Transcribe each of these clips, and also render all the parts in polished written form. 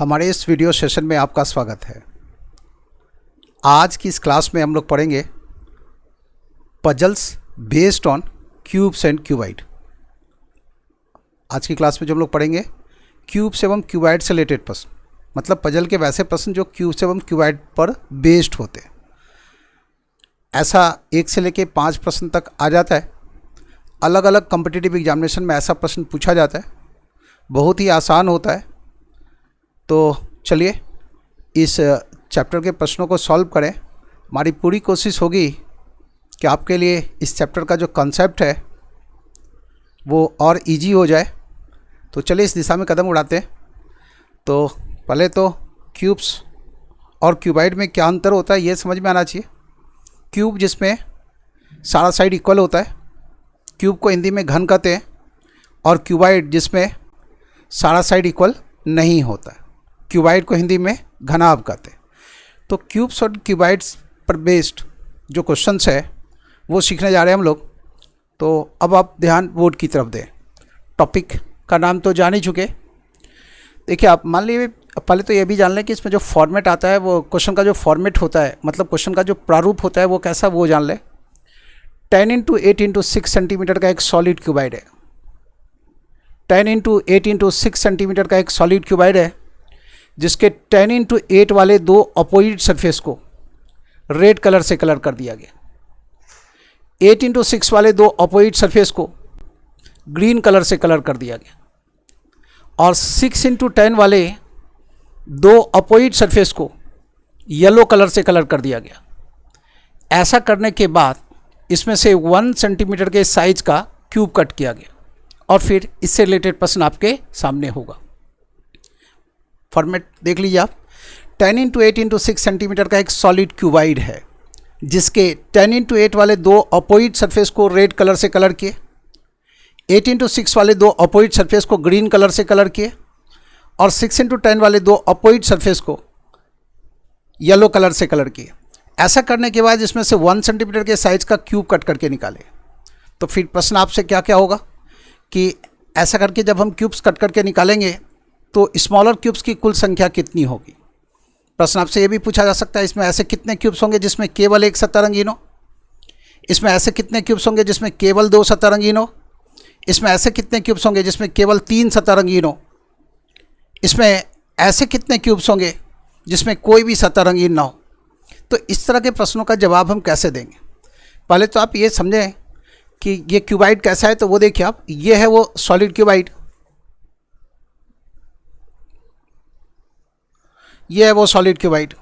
हमारे इस video session में आपका स्वागत है। आज की इस क्लास में हम लोग पढ़ेंगे puzzles based on cubes and cuboid. आज की क्लास में जो हम लोग पढ़ेंगे क्यूब्स एवं क्यूबाइड से रिलेटेड प्रश्न, मतलब पजल के वैसे प्रश्न जो क्यूब्स एवं क्यूबाइड पर बेस्ड होते हैं। ऐसा 1 से लेके 5 प्रश्न तक आ जाता है। अलग अलग कॉम्पिटिटिव एग्जामिनेशन में ऐसा प्रश्न पूछा जाता है, बहुत ही आसान होता है। तो चलिए इस चैप्टर के प्रश्नों को सॉल्व करें। हमारी पूरी कोशिश होगी कि आपके लिए इस चैप्टर का जो कॉन्सेप्ट है वो और इजी हो जाए। तो चलिए इस दिशा में कदम उड़ाते हैं। तो पहले तो क्यूब्स और क्यूबाइड में क्या अंतर होता है ये समझ में आना चाहिए। क्यूब जिसमें सारा साइड इक्वल होता है, क्यूब को हिंदी में घन कहते हैं, और क्यूबाइड जिसमें सारा साइड इक्वल नहीं होता है, क्यूबाइड को हिंदी में घनाभ कहते हैं। तो क्यूब्स और क्यूबाइड्स पर बेस्ड जो क्वेश्चंस है वो सीखने जा रहे हैं हम लोग। तो अब आप ध्यान बोर्ड की तरफ दें। टॉपिक का नाम तो जान ही चुके। देखिए, आप मान लीजिए पहले तो ये भी जान लें कि इसमें जो फॉर्मेट आता है वो क्वेश्चन का जो फॉर्मेट होता है, मतलब क्वेश्चन का जो प्रारूप होता है वो कैसा, वो जान लें। 10 × 8 × 6 सेंटीमीटर का एक सॉलिड क्यूबाइड है। 10 × 8 × 6 सेंटीमीटर का एक सॉलिड क्यूबाइड है जिसके 10 × 8 वाले दो अपोजिट सरफेस को रेड कलर से कलर कर दिया गया। 8 × 6 वाले दो अपोजिट सरफेस को ग्रीन कलर से कलर कर दिया गया, और 6 × 10 वाले दो अपोजिट सरफेस को येलो कलर से कलर कर दिया गया। ऐसा करने के बाद इसमें से 1 सेंटीमीटर के साइज का क्यूब कट किया गया, और फिर इससे रिलेटेड प्रश्न आपके सामने होगा। फॉर्मेट देख लीजिए आप। 10 × 8 × 6 सेंटीमीटर का एक सॉलिड क्यूबाइड है जिसके 10 × 8 वाले दो अपोजिट सरफेस को रेड कलर से कलर किए, 8 × 6 वाले दो अपोजिट सरफेस को ग्रीन कलर से कलर किए, और 6 × 10 वाले दो अपोजिट सरफेस को येलो कलर से कलर किए। ऐसा करने के बाद इसमें से 1 सेंटीमीटर के साइज का क्यूब कट करके निकाले। तो फिर प्रश्न आपसे क्या क्या होगा कि ऐसा करके जब हम क्यूब्स कट करके निकालेंगे तो स्मॉलर क्यूब्स की कुल संख्या कितनी होगी। प्रश्न आपसे ये भी पूछा जा सकता है, इसमें ऐसे कितने क्यूब्स होंगे जिसमें केवल एक सतह रंगीन हो, इसमें ऐसे कितने क्यूब्स होंगे जिसमें केवल 2 सतह रंगीन हो, इसमें ऐसे कितने क्यूब्स होंगे जिसमें केवल 3 सतह रंगीन हो, इसमें ऐसे कितने क्यूब्स होंगे जिसमें कोई भी सतह रंगीन ना हो। तो इस तरह के प्रश्नों का जवाब हम कैसे देंगे। पहले तो आप ये समझें कि ये क्यूबाइड कैसा है। तो वो देखिए आप, ये है वो सॉलिड क्यूबाइड, ये है वो सॉलिड क्यूबाइड।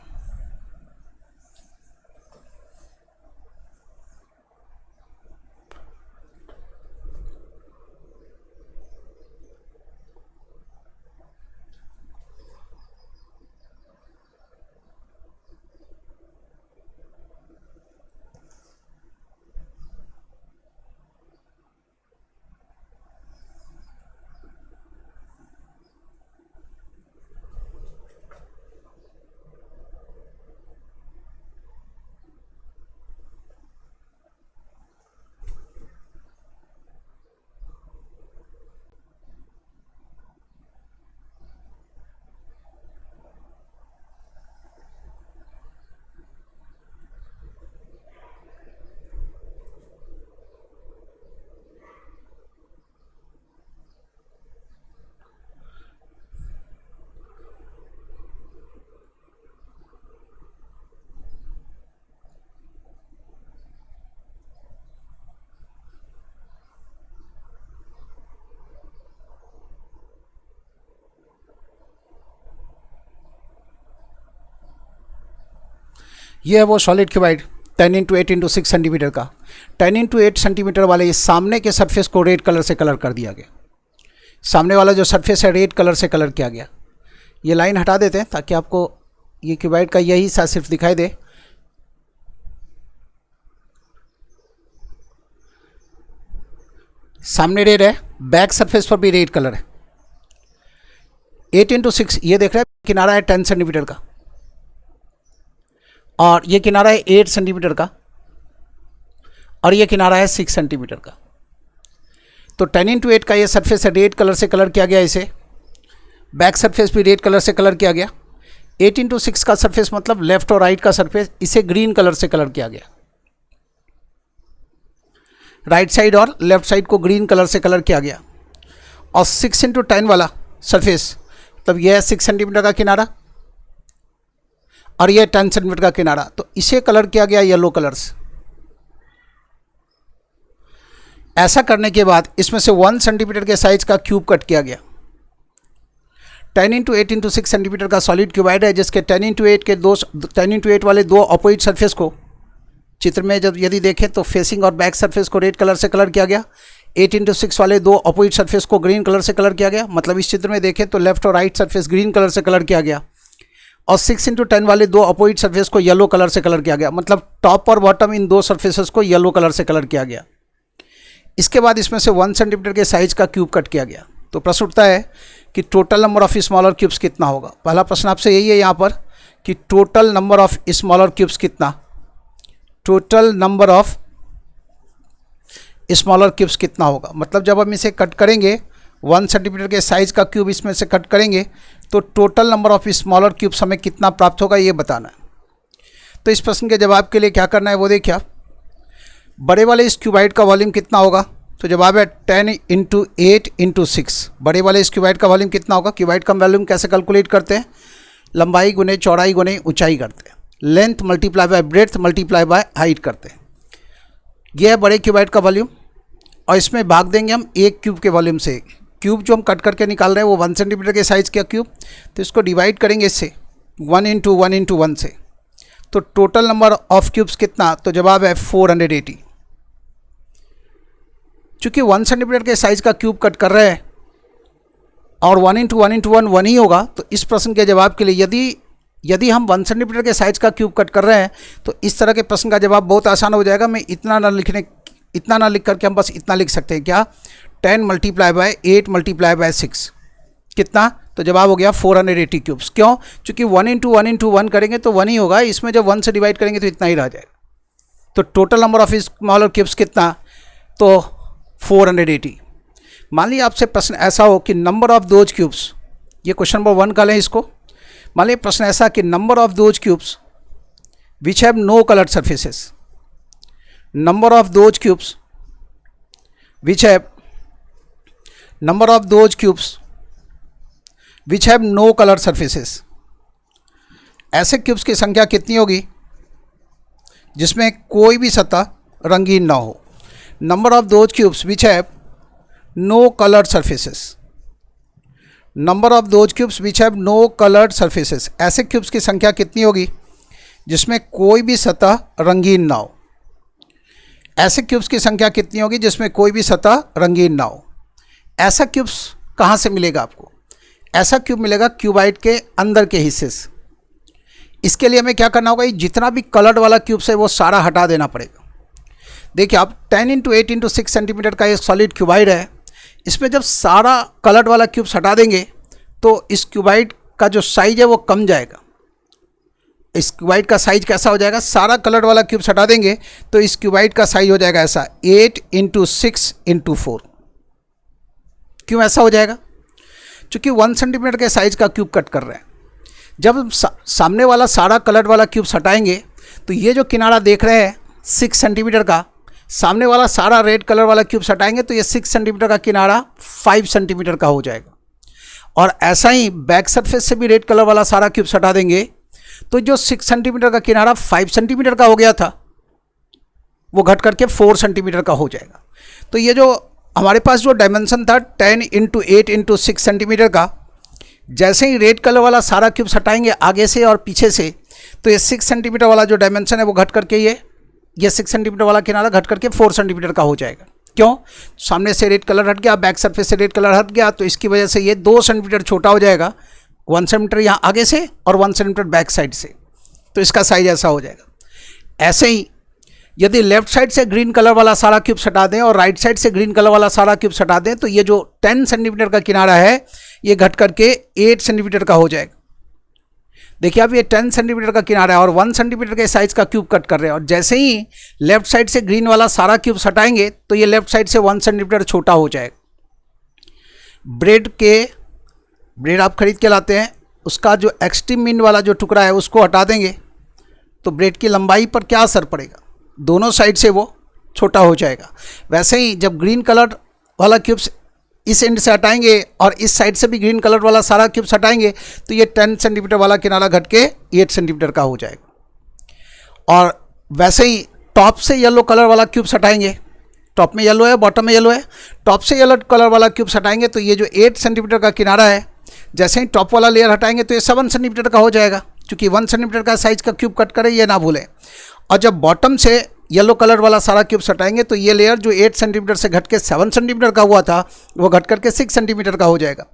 ये है वो सॉलिड क्यूबाइड 10 × 8 × 6 सेंटीमीटर का। 10 × 8 सेंटीमीटर वाले ये सामने के सरफेस को रेड कलर से कलर कर दिया गया। सामने वाला जो सरफेस है रेड कलर से कलर किया गया। ये लाइन हटा देते हैं ताकि आपको ये क्यूबाइड का यही हिस्सा सिर्फ दिखाई दे। सामने रेड है, बैक सरफेस पर भी रेड कलर है। 8 × 6 ये देख रहे हैं, किनारा है 10 सेंटीमीटर का, और ये किनारा है 8 सेंटीमीटर का, और ये किनारा है 6 सेंटीमीटर का। तो 10 × 8 का ये सरफेस है रेड कलर से कलर किया गया इसे, बैक सरफेस भी रेड कलर से कलर किया गया। 8x6 का सरफेस मतलब लेफ्ट और राइट का सरफेस, इसे ग्रीन कलर से कलर किया गया। राइट साइड और लेफ्ट साइड को ग्रीन कलर से कलर किया गया। और 6x10 वाला सरफेस मतलब यह 6 सेंटीमीटर का किनारा और यह 10 सेंटीमीटर का किनारा, तो इसे कलर किया गया येलो कलर से। ऐसा करने के बाद इसमें से 1 सेंटीमीटर के साइज का क्यूब कट किया गया। 10x8x6 सेंटीमीटर का सॉलिड क्यूबाइड है, जिसके 10x8 वाले दो अपोजिट सरफेस को चित्र में जब यदि देखें तो फेसिंग और बैक सरफेस को रेड कलर से कलर किया गया। 8x6 वाले दो अपोजिट सरफेस को ग्रीन कलर से कलर किया गया, मतलब इस चित्र में देखें तो लेफ्ट और राइट सरफेस ग्रीन कलर से कलर किया गया। और 6x10 वाले दो अपोजिट सरफेस को येलो कलर से कलर किया गया, मतलब टॉप और बॉटम इन दो सरफेसेस को येलो कलर से कलर किया गया। इसके बाद इसमें से 1 सेंटीमीटर के साइज का क्यूब कट किया गया। तो प्रश्न उठता है कि total number of smaller cubes कितना होगा। पहला प्रश्न आपसे यही है यहाँ पर कि total number of smaller cubes कितना, total number of smaller cubes कितना होगा। मतलब जब हम इसे कट करेंगे 1 सेंटीमीटर के साइज का क्यूब इसमें से कट करेंगे तो total number of smaller cubes हमें कितना प्राप्त होगा ये बताना है। तो इस प्रश्न के जवाब के लिए क्या करना है वो देखिए आप। बड़े वाले इस क्यूबाइड का वॉल्यूम कितना होगा, तो जवाब है 10 × 8 × 6। बड़े वाले इस क्यूबाइड का वॉल्यूम कितना होगा। क्यूबाइड का वॉल्यूम कैसे कैलकुलेट करते हैं, लंबाई गुने चौड़ाई गुने ऊंचाई करते हैं, length multiply by breadth multiply by height करते हैं। यह है बड़े क्यूबाइड का वॉल्यूम और इसमें भाग देंगे हम एक क्यूब के वॉल्यूम से। क्यूब जो हम कट करके निकाल रहे हैं वो 1 सेंटीमीटर के साइज़ का क्यूब, तो इसको डिवाइड करेंगे इससे 1 × 1 × 1 से। तो टोटल नंबर ऑफ क्यूब्स कितना, तो जवाब है 480। चूँकि 1 सेंटीमीटर के साइज़ का क्यूब कट कर रहे हैं और 1 × 1 × 1 1 ही होगा, तो इस प्रश्न के जवाब के लिए यदि हम 1 सेंटीमीटर के साइज़ का क्यूब कट कर रहे हैं तो इस तरह के प्रश्न का जवाब बहुत आसान हो जाएगा। मैं इतना ना लिख करके हम बस इतना लिख सकते हैं क्या, 10 × 8 × 6 कितना, तो जवाब हो गया 480 क्यूब्स। क्यों, चूँकि 1 × 1 × 1 करेंगे तो 1 ही होगा, इसमें जब 1 से डिवाइड करेंगे तो इतना ही रह जाएगा। तो total number of smaller cubes कितना, तो 480। मान लीजिए आपसे प्रश्न ऐसा हो कि नंबर ऑफ दोज क्यूब्स, ये क्वेश्चन नंबर 1 का लें इसको। मान लीजिए प्रश्न ऐसा कि number of those cubes which have no coloured surfaces, number of those cubes which have no coloured surfaces. ऐसे क्यूब्स की संख्या कितनी होगी जिसमें कोई भी सतह रंगीन ना हो। Number of those cubes which have no coloured surfaces, number of those cubes which have no coloured surfaces. ऐसे क्यूब्स की संख्या कितनी होगी जिसमें कोई भी सतह रंगीन ना हो। ऐसे क्यूब्स की संख्या कितनी होगी जिसमें कोई भी सतह रंगीन ना हो। ऐसा क्यूब्स कहाँ से मिलेगा आपको, ऐसा क्यूब मिलेगा क्यूबाइड के अंदर के हिस्से से। इसके लिए हमें क्या करना होगा, जितना भी कलर्ड वाला क्यूब्स है वो सारा हटा देना पड़ेगा। देखिए आप 10 × 8 × 6 सेंटीमीटर का एक सॉलिड क्यूबाइड है, इसमें जब सारा कलर्ड वाला क्यूब्स हटा देंगे तो इस क्यूबाइड का जो साइज है वो कम जाएगा। इस क्यूबाइड का साइज कैसा हो जाएगा, सारा कलर्ड वाला क्यूब्स हटा देंगे तो इस क्यूबाइड का साइज हो जाएगा ऐसा 8 × 6 × 4। क्यों ऐसा हो जाएगा, क्योंकि 1 सेंटीमीटर के साइज का क्यूब कट कर रहे हैं। जब हम सामने वाला सारा कलर्ड वाला क्यूब्स हटाएंगे तो ये जो किनारा देख रहे हैं 6 सेंटीमीटर का, सामने वाला सारा रेड कलर वाला क्यूब्स हटाएंगे तो ये 6 सेंटीमीटर का किनारा 5 सेंटीमीटर का हो जाएगा। और ऐसा ही बैक सरफेस से भी रेड कलर वाला सारा क्यूब्स हटा देंगे तो जो 6 सेंटीमीटर का किनारा 5 सेंटीमीटर का हो गया था वो घट करके 4 सेंटीमीटर का हो जाएगा। तो ये जो हमारे पास जो डायमेंशन था 10 × 8 × 6 सेंटीमीटर का, जैसे ही रेड कलर वाला सारा क्यूब्स हटाएंगे आगे से और पीछे से तो ये 6 सेंटीमीटर वाला जो डायमेंशन है वो घट करके ये 6 सेंटीमीटर वाला किनारा घट करके 4 सेंटीमीटर का हो जाएगा। क्यों, सामने से रेड कलर हट गया, बैक सरफेस से रेड कलर हट गया, तो इसकी वजह से ये 2 सेंटीमीटर छोटा हो जाएगा। 1 सेंटीमीटर यहाँ आगे से और 1 सेंटीमीटर बैक साइड से, तो इसका साइज ऐसा हो जाएगा। ऐसे ही यदि लेफ्ट साइड से ग्रीन कलर वाला सारा क्यूब्स हटा दें और राइट साइड से ग्रीन कलर वाला सारा क्यूब्स हटा दें तो ये जो 10 सेंटीमीटर का किनारा है ये घट करके 8 सेंटीमीटर का हो जाएगा। देखिए अब ये 10 सेंटीमीटर का किनारा है और 1 सेंटीमीटर के साइज का क्यूब कट कर रहे हैं, और जैसे ही लेफ्ट साइड से ग्रीन वाला सारा क्यूब्स हटाएंगे तो ये लेफ्ट साइड से 1 सेंटीमीटर छोटा हो जाएगा। ब्रेड के ब्रेड आप खरीद के लाते हैं, उसका जो एक्सट्रीम मिड वाला जो टुकड़ा है उसको हटा देंगे तो ब्रेड की लंबाई पर क्या असर पड़ेगा, दोनों साइड से वो छोटा हो जाएगा। वैसे ही जब ग्रीन कलर वाला क्यूब्स इस एंड से हटाएंगे और इस साइड से भी ग्रीन कलर वाला सारा क्यूब्स हटाएंगे तो ये 10 सेंटीमीटर वाला किनारा घट के 8 सेंटीमीटर का हो जाएगा। और वैसे ही टॉप से येलो कलर वाला क्यूब्स हटाएंगे, टॉप में येलो है बॉटम में येलो है, टॉप से येलो कलर वाला क्यूब्स हटाएंगे तो ये जो 8 सेंटीमीटर का किनारा है, जैसे ही टॉप वाला लेयर हटाएंगे तो ये 7 सेंटीमीटर का हो जाएगा, क्योंकि 1 सेंटीमीटर का साइज का क्यूब कट करें ये ना भूलें। और जब बॉटम से येलो कलर वाला सारा क्यूब्स हटाएंगे तो ये लेयर जो 8 सेंटीमीटर से घट के 7 सेंटीमीटर का हुआ था वो घट करके 6 सेंटीमीटर का हो जाएगा।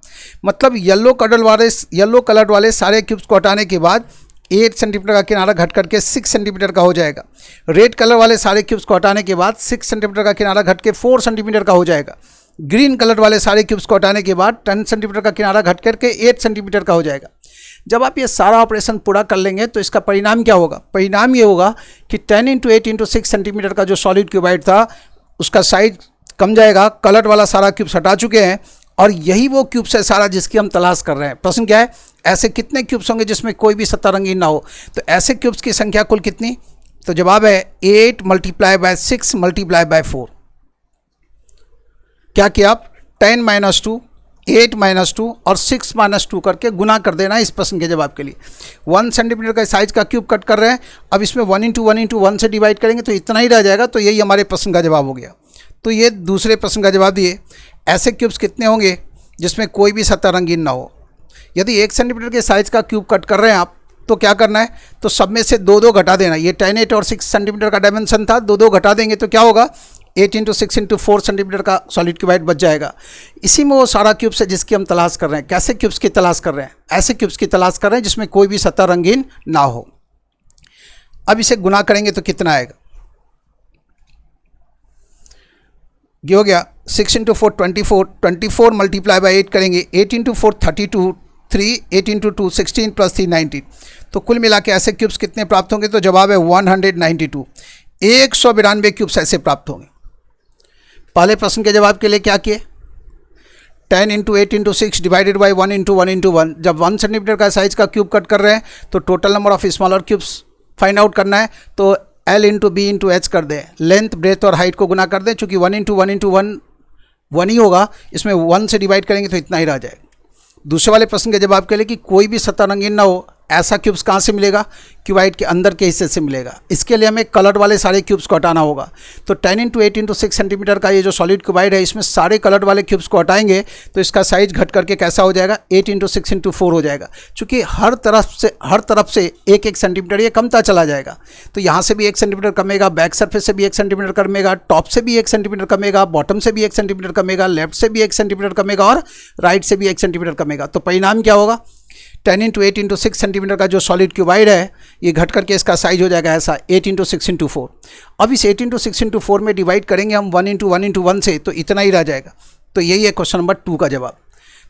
मतलब येलो कलर वाले सारे क्यूब्स को हटाने के बाद 8 सेंटीमीटर का किनारा घट करके 6 सेंटीमीटर का हो जाएगा। रेड कलर वाले सारे क्यूब्स को हटाने के बाद 6 सेंटीमीटर का किनारा घट के 4 सेंटीमीटर का हो जाएगा। ग्रीन कलर वाले सारे क्यूब्स को हटाने के बाद 10 सेंटीमीटर का किनारा घट करके 8 सेंटीमीटर का हो जाएगा। जब आप ये सारा ऑपरेशन पूरा कर लेंगे तो इसका परिणाम क्या होगा, परिणाम ये होगा कि 10 × 8 × 6 सेंटीमीटर का जो सॉलिड क्यूबाइड था उसका साइज कम जाएगा। कलर वाला सारा क्यूब्स हटा चुके हैं और यही वो क्यूब्स है सारा जिसकी हम तलाश कर रहे हैं। प्रश्न क्या है, ऐसे कितने क्यूब्स होंगे जिसमें कोई भी सतह रंगीन ना हो। तो ऐसे क्यूब्स की संख्या कुल कितनी, तो जवाब है 8 × 6 × 4। क्या किया आप, 10 - 2, 8 - 2 और 6 - 2 करके गुना कर देना इस प्रश्न के जवाब के लिए। 1 सेंटीमीटर का साइज का क्यूब कट कर रहे हैं, अब इसमें 1 × 1 × 1 से डिवाइड करेंगे तो इतना ही रह जाएगा। तो यही हमारे प्रश्न का जवाब हो गया। तो ये दूसरे प्रश्न का जवाब दिए, ऐसे क्यूब्स कितने होंगे जिसमें कोई भी सतह रंगीन ना हो। यदि 1 सेंटीमीटर के साइज का क्यूब कट कर रहे हैं आप तो क्या करना है, तो सब में से 2 घटा देना। ये 10, 8 और 6 सेंटीमीटर का डायमेंशन था, 2 घटा देंगे तो क्या होगा, 8 × 6 × 4 सेंटीमीटर का सॉलिड क्यूबाइड बच जाएगा। इसी में वो सारा क्यूब्स है जिसकी हम तलाश कर रहे हैं। कैसे क्यूब्स की तलाश कर रहे हैं, ऐसे क्यूब्स की तलाश कर रहे हैं जिसमें कोई भी सतह रंगीन ना हो। अब इसे गुना करेंगे तो कितना आएगा, ये हो गया 6 × 4 24, 24 × 8 करेंगे, 8 × 4 32, 3, 8 × 2 16 + 3 19। तो कुल मिला के ऐसे क्यूब्स कितने प्राप्त होंगे, तो जवाब है 192, 192 क्यूब्स ऐसे प्राप्त होंगे। पहले प्रश्न के जवाब के लिए क्या किए, 10 × 8 × 6 डिवाइडेड बाई 1 × 1 × 1। जब 1 सेंटीमीटर का साइज का क्यूब कट कर रहे हैं तो total number of smaller cubes find out करना है, तो L × B × H कर दें, लेंथ ब्रेथ और हाइट को गुना कर दें। चूँकि 1 × 1 × 1 1 ही होगा, इसमें 1 से डिवाइड करेंगे तो इतना ही रह जाएगा। दूसरे वाले प्रश्न के जवाब के लिए कि कोई भी सतह रंगीन ना हो, ऐसा क्यूब्स कहाँ से मिलेगा, क्यूबाइड के अंदर के हिस्से से मिलेगा। इसके लिए हमें कलर वाले सारे क्यूब्स को हटाना होगा। तो 10 × 8 × 6 सेंटीमीटर का ये जो सॉलिड क्यूबाइड है इसमें सारे कलर वाले क्यूब्स को हटाएंगे तो इसका साइज घट करके कैसा हो जाएगा, 8 × 6 × 4 हो जाएगा। चूँकि हर तरफ से 1 सेंटीमीटर ये कमता चला जाएगा, तो यहाँ से भी 1 सेंटीमीटर कमेगा, बैक सरफेस से भी 1 सेंटीमीटर कमेगा, टॉप से भी 1 सेंटीमीटर कमेगा, बॉटम से भी 1 सेंटीमीटर कमेगा, लेफ्ट से भी 1 सेंटीमीटर कमेगा और राइट से भी 1 सेंटीमीटर कमेगा। तो परिणाम क्या होगा, 10 × 8 × 6 सेंटीमीटर का जो सॉलिड क्यूबाइड है ये घट करके इसका साइज हो जाएगा ऐसा 8 × 6 × 4। अब इस 8 × 6 × 4 में डिवाइड करेंगे हम 1 × 1 × 1 से, तो इतना ही रह जाएगा। तो यही है क्वेश्चन नंबर 2 का जवाब।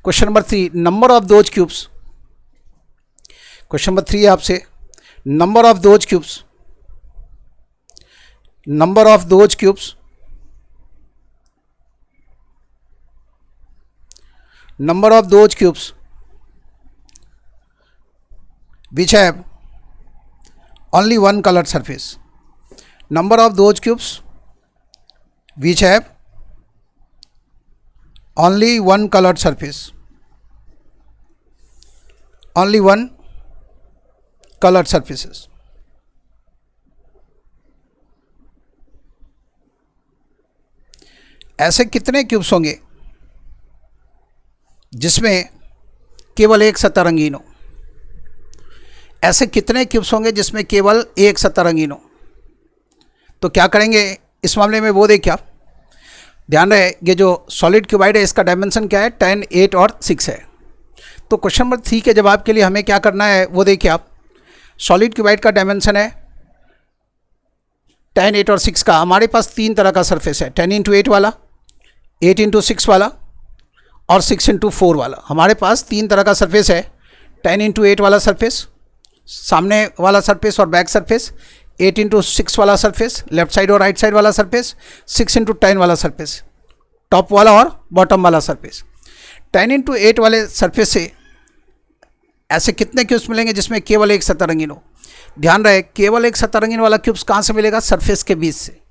Question number 3, number of those cubes. Question number 3 है आपसे, number of those cubes, number of those cubes, number of those cubes which have only one colored surface. Number of those cubes which have only one colored surface. Only one colored surfaces. ऐसे कितने cubes होंगे जिसमें केवल एक सतह रंगीन हो। ऐसे कितने क्यूब्स होंगे जिसमें केवल एक सतह रंगीन हो। तो क्या करेंगे इस मामले में वो देखिए आप, ध्यान रहे ये जो सॉलिड क्यूबाइड है इसका डायमेंशन क्या है, 10, 8 और 6 है। तो क्वेश्चन नंबर 3 के जवाब के लिए हमें क्या करना है वो देखिए आप, सॉलिड क्यूबाइड का डायमेंशन है 10, 8 और 6 का। हमारे पास 3 तरह का सरफेस है, 10 × 8 वाला, 8 × 6 वाला और 6 × 4 वाला। हमारे पास 3 तरह का सरफेस है, 10 × 8 वाला सरफेस, सामने वाला सरफेस और बैक सरफेस, 8 × 6 वाला सरफेस, लेफ्ट साइड और राइट साइड वाला सरफेस, 6 × 10 वाला सरफेस, टॉप वाला और बॉटम वाला सरफेस। 10 × 8 वाले सरफेस से ऐसे कितने क्यूब्स मिलेंगे जिसमें केवल एक सतह रंगीन हो? ध्यान रहे, केवल एक सतह रंगीन वाला क्यूब्स कहाँ से मिलेगा? सरफेस के बीच से।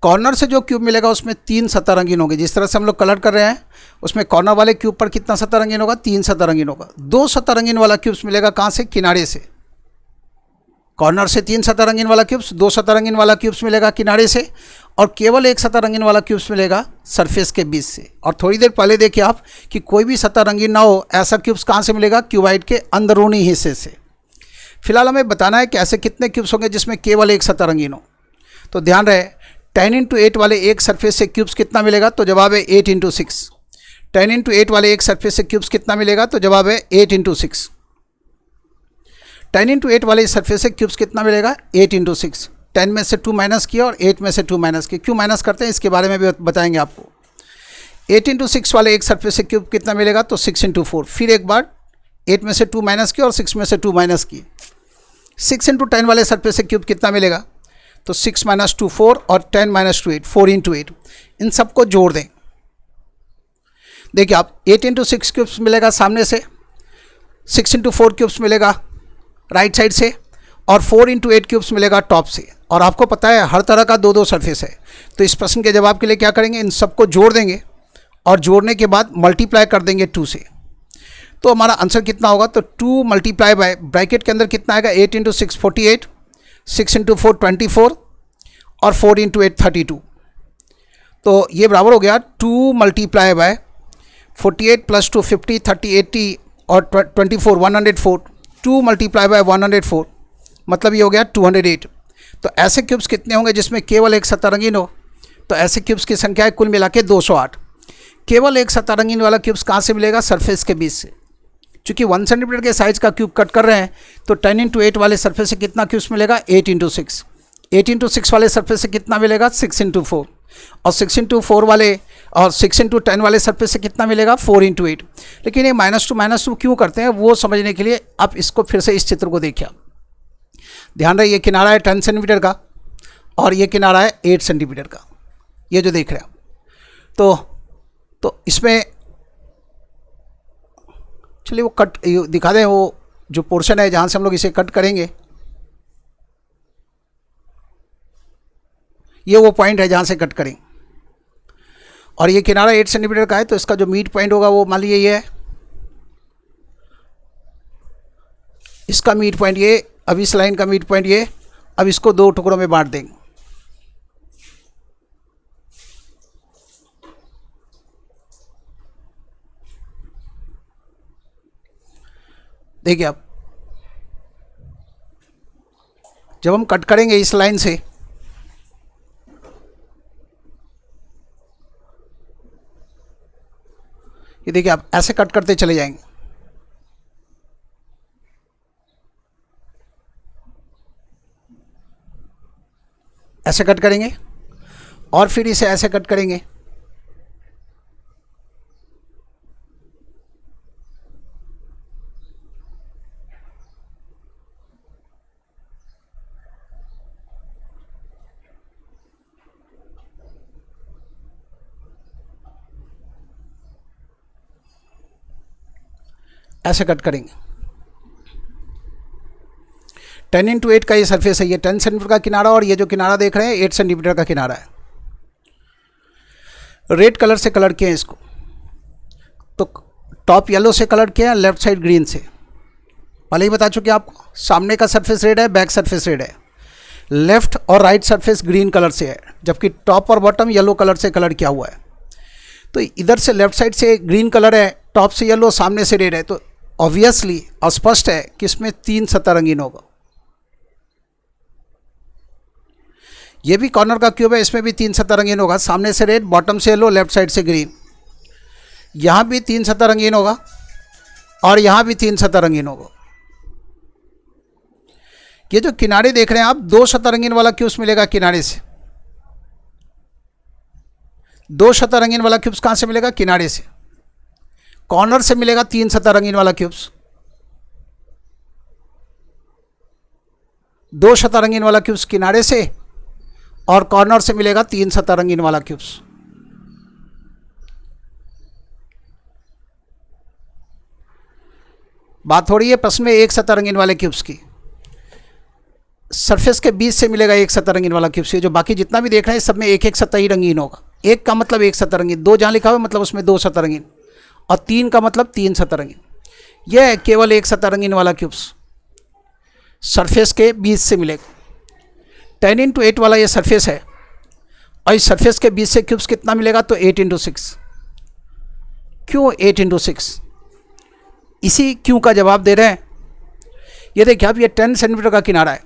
कॉर्नर से जो क्यूब मिलेगा उसमें 3 सतह रंगीन होंगे। जिस तरह से हम लोग कलर कर रहे हैं उसमें कॉर्नर वाले क्यूब पर कितना सतह रंगीन होगा? 3 सतह रंगीन होगा। 2 सतह रंगीन वाला क्यूब्स मिलेगा कहाँ से? किनारे से। कॉर्नर से 3 सतह रंगीन वाला क्यूब्स, 2 सतह रंगीन वाला क्यूब्स मिलेगा किनारे से, और केवल एक सतह रंगीन वाला क्यूब्स मिलेगा सरफेस के बीच से। और थोड़ी देर पहले देखिए आप कि कोई भी सतह रंगीन ना हो ऐसा क्यूब्स कहाँ से मिलेगा? क्यूबाइड के अंदरूनी हिस्से से। फिलहाल हमें बताना है कि ऐसे कितने क्यूब्स होंगे जिसमें केवल एक सतह रंगीन हो। तो ध्यान रहे, 10 × 8 वाले एक सरफेस से क्यूब्स कितना मिलेगा? तो जवाब है 8 × 6। 10 × 8 वाले एक सरफेस से क्यूब्स कितना मिलेगा? तो जवाब है 8 × 6। 10 × 8 वाले सरफेस से क्यूब्स कितना मिलेगा? 8 × 6। 10 में से 2 माइनस किया और 8 में से 2 माइनस किया। क्यों माइनस करते हैं इसके बारे में भी बताएंगे आपको। 8 × 6 वाले एक सरफेस से क्यूब कितना मिलेगा? तो 6 × 4। फिर एक बार 8 में से 2 माइनस किया और 6 में से 2 माइनस किए। 6 × 10 वाले सरफेस से क्यूब कितना मिलेगा? तो 6 - 2 4 और 10 - 2 8, 4 × 8। इन सबको जोड़ दें। देखिए आप 8 × 6 क्यूब्स मिलेगा सामने से, 6 × 4 क्यूब्स मिलेगा राइट साइड से, और 4 × 8 क्यूब्स मिलेगा टॉप से। और आपको पता है हर तरह का 2-2 सरफेस है। तो इस प्रश्न के जवाब के लिए क्या करेंगे? इन सबको जोड़ देंगे और जोड़ने के बाद मल्टीप्लाई कर देंगे 2 से। तो हमारा आंसर कितना होगा? तो 2 × ब्रैकेट के अंदर कितना आएगा? 8 × 6 48, 6 × 4 24 और 4 × 8 32। तो ये बराबर हो गया 2 × 48 + 2 50 30 80 और 24 104। 2 × 104 मतलब ये हो गया 208। तो ऐसे क्यूब्स कितने होंगे जिसमें केवल एक सतह रंगीन हो? तो ऐसे क्यूब्स की संख्या है कुल मिला के 208। केवल एक सतह रंगीन वाला क्यूब्स कहाँ से मिलेगा? सरफेस के बीच से। चूँकि 1 सेंटीमीटर के साइज़ का क्यूब कट कर रहे हैं तो 10 × 8 वाले सरफेस से कितना क्यूब्स मिलेगा? 8 × 6। 8 × 6 वाले सरफेस से कितना मिलेगा? 6 × 4। और 6 × 4 वाले और 6 × 10 वाले सरफेस से कितना मिलेगा? 4 × 8। लेकिन ये -2 क्यों करते हैं वो समझने के लिए आप इसको फिर से इस चित्र को देखिए। ध्यान रहे, ये किनारा है 10 सेंटीमीटर का और ये किनारा है 8 सेंटीमीटर का, ये जो देख रहे हैं आप। तो इसमें चलिए वो कट दिखा दें, वो जो पोर्शन है जहाँ से हम लोग इसे कट करेंगे, ये वो पॉइंट है जहाँ से कट करेंगे। और ये किनारा 8 सेंटीमीटर का है तो इसका जो मीड पॉइंट होगा वो मान लीजिए ये है, इसका मीड पॉइंट ये, अब इस लाइन का मीड पॉइंट ये। अब इसको 2 टुकड़ों में बांट देंगे। देखिए अब जब हम कट करेंगे इस लाइन से, ये देखिए आप ऐसे कट करते चले जाएंगे। ऐसे कट करेंगे और फिर इसे ऐसे कट करेंगे। ऐसे कट करेंगे। 10 × 8 का ये सरफेस है, ये 10 सेंटीमीटर का किनारा और ये जो किनारा देख रहे हैं 8 सेंटीमीटर का किनारा है। रेड कलर से कलर किए हैं इसको, तो टॉप येलो से कलर किया है, लेफ्ट साइड ग्रीन से। पहले ही बता चुके आपको, सामने का सरफेस रेड है, बैक सरफेस रेड है, लेफ्ट और राइट सरफेस ग्रीन कलर से है, जबकि टॉप और बॉटम येलो कलर से कलर किया हुआ है। तो इधर से लेफ्ट साइड से ग्रीन कलर है, टॉप से येलो, सामने से रेड है, तो ऑब्वियसली स्पष्ट है कि इसमें 3 सतह रंगीन होगा। ये भी कॉर्नर का क्यूब है, इसमें भी 3 सतह रंगीन होगा, सामने से रेड, बॉटम से येलो, लेफ्ट साइड से ग्रीन। यहाँ भी 3 सतह रंगीन होगा और यहाँ भी 3 सतह रंगीन होगा। ये जो किनारे देख रहे हैं आप, 2 सतह रंगीन वाला क्यूब्स मिलेगा किनारे से। 2 सतह रंगीन वाला क्यूब्स कहाँ से मिलेगा? किनारे से। कॉर्नर से मिलेगा 3 सतह रंगीन वाला क्यूब्स। 2 सतह रंगीन वाला क्यूब्स किनारे से और कॉर्नर से मिलेगा 3 सतह रंगीन वाला क्यूब्स। बात हो रही है प्रश्न में एक सतह रंगीन वाले क्यूब्स की। सरफेस के बीच से मिलेगा एक सतह रंगीन वाला क्यूब से। जो बाकी जितना भी देख रहे हैं सब में एक एक सतह ही रंगीन होगा। एक का मतलब एक सतह रंगीन, दो जहाँ लिखा हुआ मतलब उसमें दो सतह रंगीन, और तीन का मतलब तीन सतह रंगीन। यह है केवल एक सतह रंगीन वाला क्यूब्स सरफेस के बीच से मिलेगा। 10x8 वाला ये सरफेस है और इस सरफेस के बीच से क्यूब्स कितना मिलेगा तो 8x6। क्यों 8x6? इसी क्यों का जवाब दे रहे हैं। ये देखिए अब ये 10 सेंटीमीटर का किनारा है,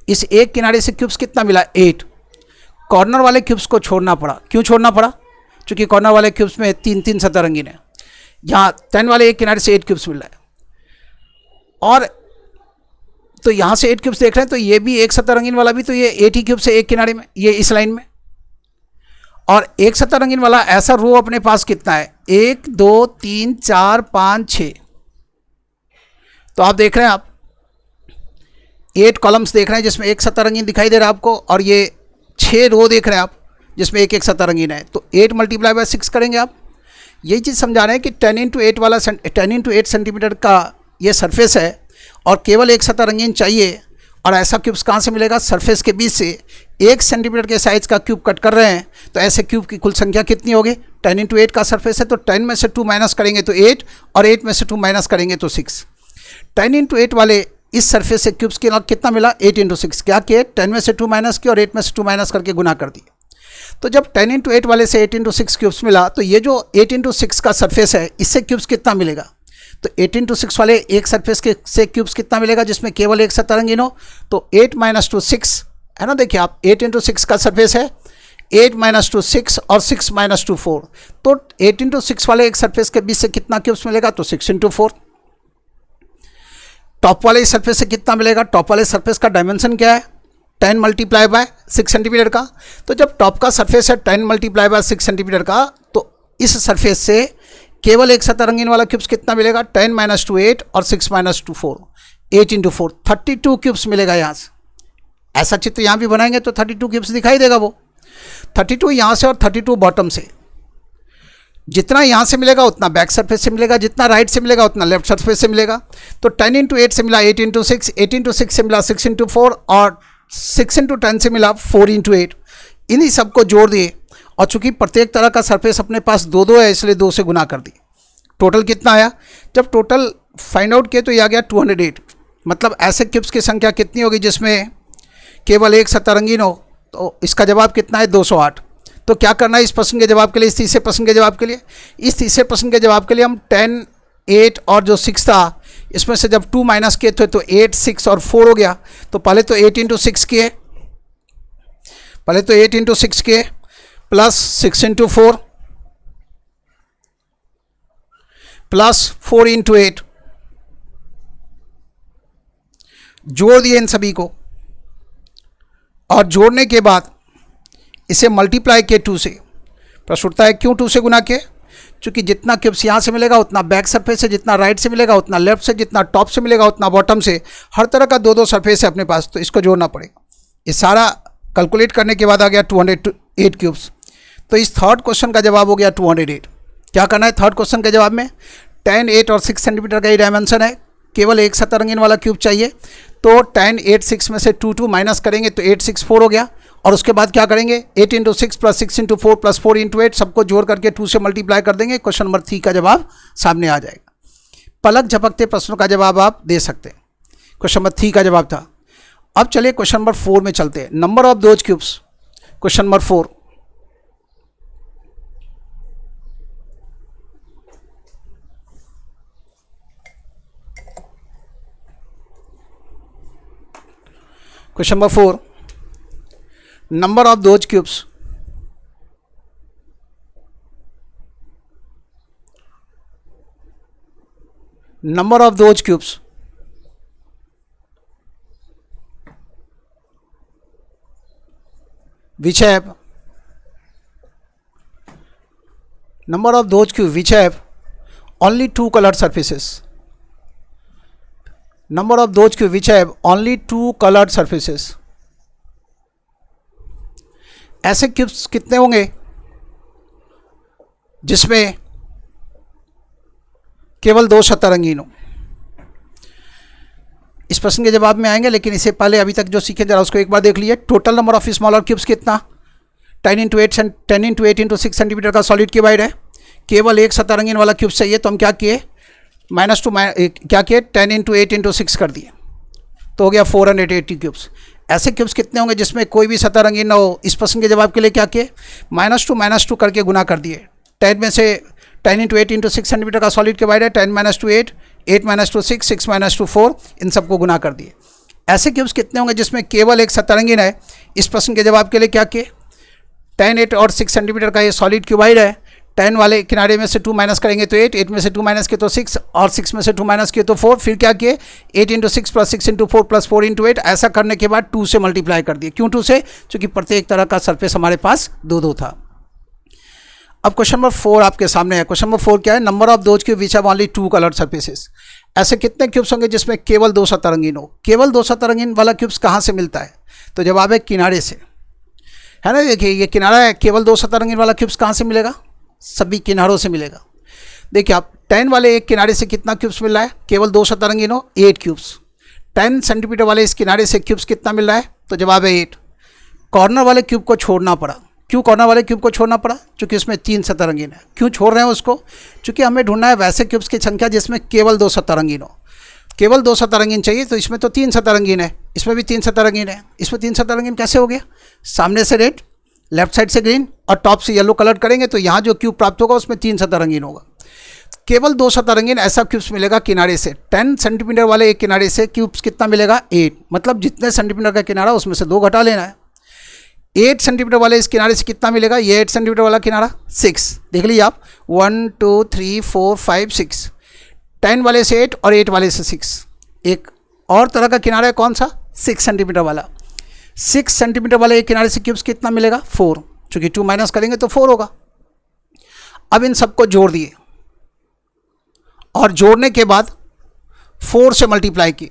इस एक किनारे से क्यूब्स कितना मिला 8। कॉर्नर वाले क्यूब्स को छोड़ना पड़ा। क्यों छोड़ना पड़ा? क्योंकि कॉर्नर वाले क्यूब्स में तीन तीन सतह रंगीन है। यहाँ 10 वाले एक किनारे से 8 क्यूब्स मिल रहा है, और तो यहाँ से 8 क्यूब्स देख रहे हैं तो ये भी एक सतह रंगीन वाला भी तो ये 8 ही क्यूब्स है एक किनारे में, ये इस लाइन में। और एक सतह रंगीन वाला ऐसा रो अपने पास कितना है 1 2 3 4 5 6। तो आप देख रहे हैं, आप 8 कॉलम्स देख रहे हैं जिसमें एक सतह रंगीन दिखाई दे रहा है आपको, और ये 6 रो देख रहे हैं आप जिसमें एक एक सतह रंगीन है। तो 8 × 6 करेंगे आप। यही चीज़ समझा रहे हैं कि 10x8 वाला 10x8 सेंटीमीटर का ये सरफेस है और केवल एक सतह रंगीन चाहिए। और ऐसा क्यूब्स कहाँ से मिलेगा? सरफेस के बीच से। 1 सेंटीमीटर के साइज़ का क्यूब कट कर रहे हैं तो ऐसे क्यूब की कुल संख्या कितनी होगी? 10x8 का सरफेस है तो 10 में से 2 माइनस करेंगे तो 8, और 8 में से 2 माइनस करेंगे तो 6। 10x8 वाले इस सरफेस से क्यूब्स की कितना मिला 8x6। क्या किए? 10 में से 2 माइनस किया और 8 में से 2 माइनस करके गुना कर दिए। तो जब 10x8 वाले से 8x6 क्यूब्स मिला तो ये जो 8x6 का सरफेस है इससे क्यूब्स कितना मिलेगा? तो 8x6 वाले एक सरफेस के से क्यूब्स कितना मिलेगा जिसमें केवल एक सतह रंगीन हो? तो 8 - 2 6 है ना। देखिए आप 8x6 का सरफेस है, 8 - 2 6 और 6 - 2 4। तो 8x6 वाले एक सरफेस के बीच से कितना क्यूब्स मिलेगा? तो 6 × 4। टॉप वाले सरफेस से कितना मिलेगा? टॉप वाले सरफेस का डायमेंशन क्या है? 10 × 6 सेंटीमीटर का। तो जब टॉप का सरफेस है 10 × 6 सेंटीमीटर का, तो इस सरफेस से केवल एक सतह रंगीन वाला क्यूब्स कितना मिलेगा? 10 - 2 8 और 6 - 2 4, 8 × 4 32 क्यूब्स मिलेगा यहाँ से। ऐसा चित्र यहाँ भी बनाएंगे तो 32 क्यूब्स दिखाई देगा। वो 32 यहाँ से और 32 बॉटम से। जितना यहाँ से मिलेगा उतना बैक सरफेस से मिलेगा, जितना राइट से मिलेगा उतना लेफ्ट सरफेस से मिलेगा। तो 10 × 8 से मिला 8 × 6, 8 × 6 से मिला 6 × 4, और 6 × 10 से मिला 4 × 8। इन्हीं सबको जोड़ दिए, और चूंकि प्रत्येक तरह का सरफेस अपने पास 2 है इसलिए 2 से गुना कर दिए। टोटल कितना आया? जब टोटल फाइंड आउट किए तो ये आ गया 208। मतलब ऐसे क्यूब्स की संख्या कितनी होगी जिसमें केवल एक सतह रंगीन हो? तो इसका जवाब कितना है? 208। तो क्या करना है इस प्रश्न के जवाब के लिए, इस तीसरे प्रश्न के जवाब के लिए? इस तीसरे प्रश्न के जवाब के लिए हम 10 8 और जो 6 था इसमें से जब 2 माइनस किए थे तो 8 6 और 4 हो गया। तो पहले तो 8 × 6 किए, पहले तो 8 × 6 किए प्लस 6 × 4 प्लस 4 × 8, जोड़ दिए इन सभी को, और जोड़ने के बाद इसे मल्टीप्लाई किए 2 से। प्रश्न उठता है क्यों 2 से गुना किए? क्योंकि जितना क्यूब्स यहाँ से मिलेगा उतना बैक सरफेस से, जितना राइट से मिलेगा उतना लेफ्ट से, जितना टॉप से मिलेगा उतना बॉटम से। हर तरह का 2 सरफेस है अपने पास, तो इसको जोड़ना पड़ेगा। ये सारा कैलकुलेट करने के बाद आ गया 208 क्यूब्स। तो इस थर्ड क्वेश्चन का जवाब हो गया 208। क्या करना है थर्ड क्वेश्चन के जवाब में? 10 8 और 6 सेंटीमीटर का ही डायमेंशन है, केवल एक सतह रंगीन वाला क्यूब चाहिए। तो 10 8 6 में से 2 माइनस करेंगे तो 8 6 4 हो गया, और उसके बाद क्या करेंगे 8 × 6 प्लस 6 × 4 प्लस 4 × 8 सबको जोड़ करके 2 से मल्टीप्लाई कर देंगे। क्वेश्चन नंबर 3 का जवाब सामने आ जाएगा। पलक झपकते प्रश्नों का जवाब आप दे सकते हैं। क्वेश्चन नंबर 3 का जवाब था। अब चलिए क्वेश्चन नंबर 4 में चलते हैं। Number of those cubes, question number 4। Question number 4, number of those cubes, number of those cubes which have, number of those cubes which have only 2 colored surfaces, number of those cubes which have only 2 colored surfaces। ऐसे cubes कितने होंगे जिसमें केवल 2 सतह रंगीन हो? इस प्रश्न के जवाब में आएंगे, लेकिन इससे पहले अभी तक जो सीखे जरा उसको एक बार देख लीजिए। Total number of smaller cubes कितना? 10 इंटू 6 सेंटीमीटर का सॉलिड क्यूबाइड है। केवल एक सतह रंगीन वाला क्यूब चाहिए, तो हम क्या किए, क्या किए 10 इंटू 8 इंटू 6 कर दिए, तो हो गया 480 क्यूब्स। ऐसे क्यूब्स कितने होंगे जिसमें कोई भी सतह रंगीन ना हो? इस प्रश्न के जवाब के लिए क्या किए, -2 करके गुना कर दिए। 10 में से 10 इंटू 8 इंटू 6 सेंटीमीटर का सॉलिड क्यूबाइड है, 10 - 2 8, 8 - 2 6, 6 - 2 4, इन सबको गुना कर दिए। ऐसे क्यूब्स कितने होंगे जिसमें केवल एक सतह रंगीन है? इस प्रश्न के जवाब के लिए क्या किए, 10, 8 और 6 सेंटीमीटर का ये सॉलिड क्यूबाइड है। 10 वाले किनारे में से 2 माइनस करेंगे तो 8, 8 में से 2 माइनस किए तो 6, और 6 में से 2 माइनस किए तो 4। फिर क्या किए, 8 into 6 plus 6 into 4 plus 4 into 8। ऐसा करने के बाद 2 से मल्टीप्लाई कर दिए। क्यों 2 से? क्योंकि प्रत्येक तरह का सरफेस हमारे पास 2 था। अब क्वेश्चन नंबर 4 आपके सामने है। क्वेश्चन नंबर 4 क्या है, number of those cube which have only 2 coloured surfaces. ऐसे कितने क्यूब्स होंगे जिसमें केवल 2 सतह रंगीन हो? केवल 2 सतह रंगीन वाला क्यूब्स कहाँ से मिलता है? तो जवाब है किनारे से, है ना। देखिए ये किनारा है, केवल 2 सतह रंगीन वाला क्यूब्स कहाँ से मिलेगा? सभी किनारों से मिलेगा। देखिए आप 10 वाले एक किनारे से कितना क्यूब्स मिल रहा है? केवल 2 सतह रंगीन हो, 8 क्यूब्स। 10 सेंटीमीटर वाले इस किनारे से क्यूब्स कितना मिल रहा है? तो जवाब है 8। कॉर्नर वाले क्यूब को छोड़ना पड़ा। क्यों कॉर्नर वाले क्यूब को छोड़ना पड़ा? क्योंकि इसमें 3 सतह रंगीन है। क्यों छोड़ रहे हैं उसको? क्योंकि हमें ढूंढना है वैसे क्यूब्स की संख्या जिसमें केवल 2 सतह रंगीन हो। केवल 2 सतह रंगीन चाहिए, तो इसमें तो 3 सतह रंगीन है, इसमें भी 3 सतह रंगीन है। इसमें 3 सतह रंगीन कैसे हो गया? सामने से रेड, लेफ्ट साइड से ग्रीन और टॉप से येलो कलर करेंगे तो यहाँ जो क्यूब प्राप्त होगा उसमें 3 सतह रंगीन होगा। केवल 2 सतह रंगीन ऐसा क्यूब्स मिलेगा किनारे से। 10 सेंटीमीटर वाले एक किनारे से क्यूब्स कितना मिलेगा? 8। मतलब जितने सेंटीमीटर का किनारा उसमें से 2 घटा लेना है। 8 सेंटीमीटर वाले इस किनारे से कितना मिलेगा? ये 8 सेंटीमीटर वाला किनारा 6। देख लीजिए आप, 1 2 3 4 5 6। 10 वाले से 8 और 8 वाले से 6। एक और तरह का किनारा है, कौन सा? 6 सेंटीमीटर वाला। 6 सेंटीमीटर वाले एक किनारे से क्यूब्स कितना मिलेगा? 4। चूंकि 2 माइनस करेंगे तो 4 होगा। अब इन सबको जोड़ दिए और जोड़ने के बाद 4 से मल्टीप्लाई किए।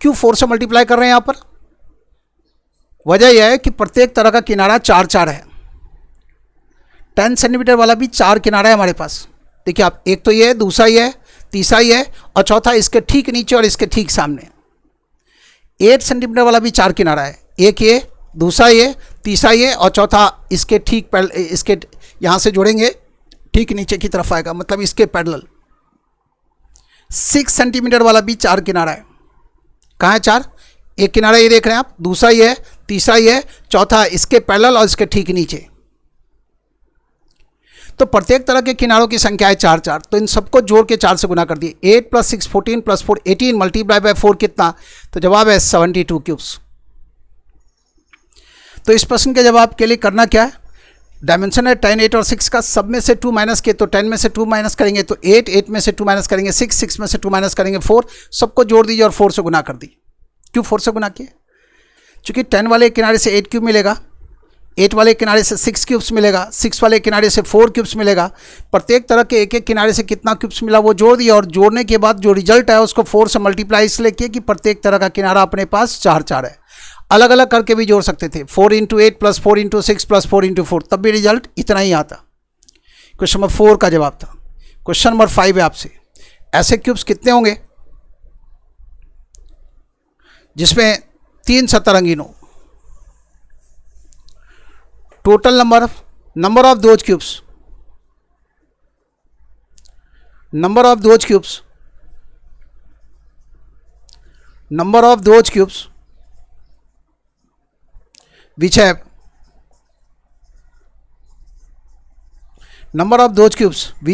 क्यों 4 से मल्टीप्लाई कर रहे हैं यहाँ पर? वजह यह है कि प्रत्येक तरह का किनारा 4 है। 10 सेंटीमीटर वाला भी 4 किनारा है हमारे पास। देखिए आप, एक तो ये है, दूसरा ये है, तीसरा ये है और चौथा इसके ठीक नीचे और इसके ठीक सामने। 8 सेंटीमीटर वाला भी 4 किनारा है। एक ये, दूसरा ये, तीसरा ये और चौथा इसके ठीक इसके यहाँ से जोड़ेंगे ठीक नीचे की तरफ आएगा, मतलब इसके पैरेलल। 6 सेंटीमीटर वाला भी 4 किनारा है। कहाँ है 4? एक किनारा ये देख रहे हैं आप, दूसरा ये है, तीसरा ये है, चौथा इसके पैरेलल और इसके ठीक नीचे। तो प्रत्येक तरह के किनारों की संख्या है 4। तो इन सबको जोड़ के 4 से गुना कर दिए। 8 + 6 14 + 4 18 मल्टीप्लाई बाय 4 कितना? तो जवाब है 72 क्यूब्स। तो इस प्रश्न के जवाब के लिए करना क्या है, डायमेंशन है 10, 8 और 6 का, सब में से 2 माइनस किए तो 10 में से 2 माइनस करेंगे तो 8, 8 में से 2 माइनस करेंगे 6, 6 में से 2 माइनस करेंगे 4। सबको जोड़ दीजिए और 4 से गुना कर दी। क्यों 4 से गुना किए? चूँकि 10 वाले किनारे से 8 क्यूब मिलेगा, 8 वाले किनारे से 6 क्यूब्स मिलेगा, 6 वाले किनारे से 4 क्यूब्स मिलेगा। प्रत्येक तरह के एक एक किनारे से कितना क्यूब्स मिला वो जोड़ दिया और जोड़ने के बाद जो रिजल्ट है उसको 4 से मल्टीप्लाई इसलिए किया कि प्रत्येक तरह का किनारा अपने पास 4 है। अलग अलग करके भी जोड़ सकते थे, 4 × 8 + 4 × 6 + 4 × 4, तब भी रिजल्ट इतना ही आता। क्वेश्चन नंबर 4 का जवाब था। क्वेश्चन नंबर 5 है आपसे, ऐसे क्यूब्स कितने होंगे जिसमें 3 सतह रंगीन हो? Total number of those cubes, number of those cubes which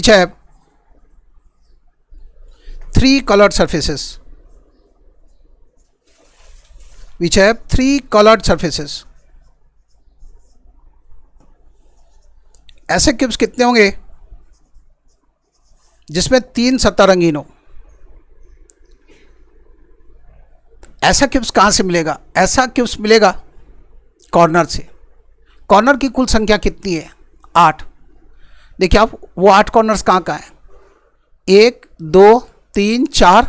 have three colored surfaces, ऐसे क्यूब्स कितने होंगे जिसमें 3 सतह रंगीन हो? ऐसा क्यूब्स कहां से मिलेगा? ऐसा क्यूब्स मिलेगा कॉर्नर से। कॉर्नर की कुल संख्या कितनी है? 8। देखिए आप, वो 8 कॉर्नर्स कहाँ है? 1 2 3 4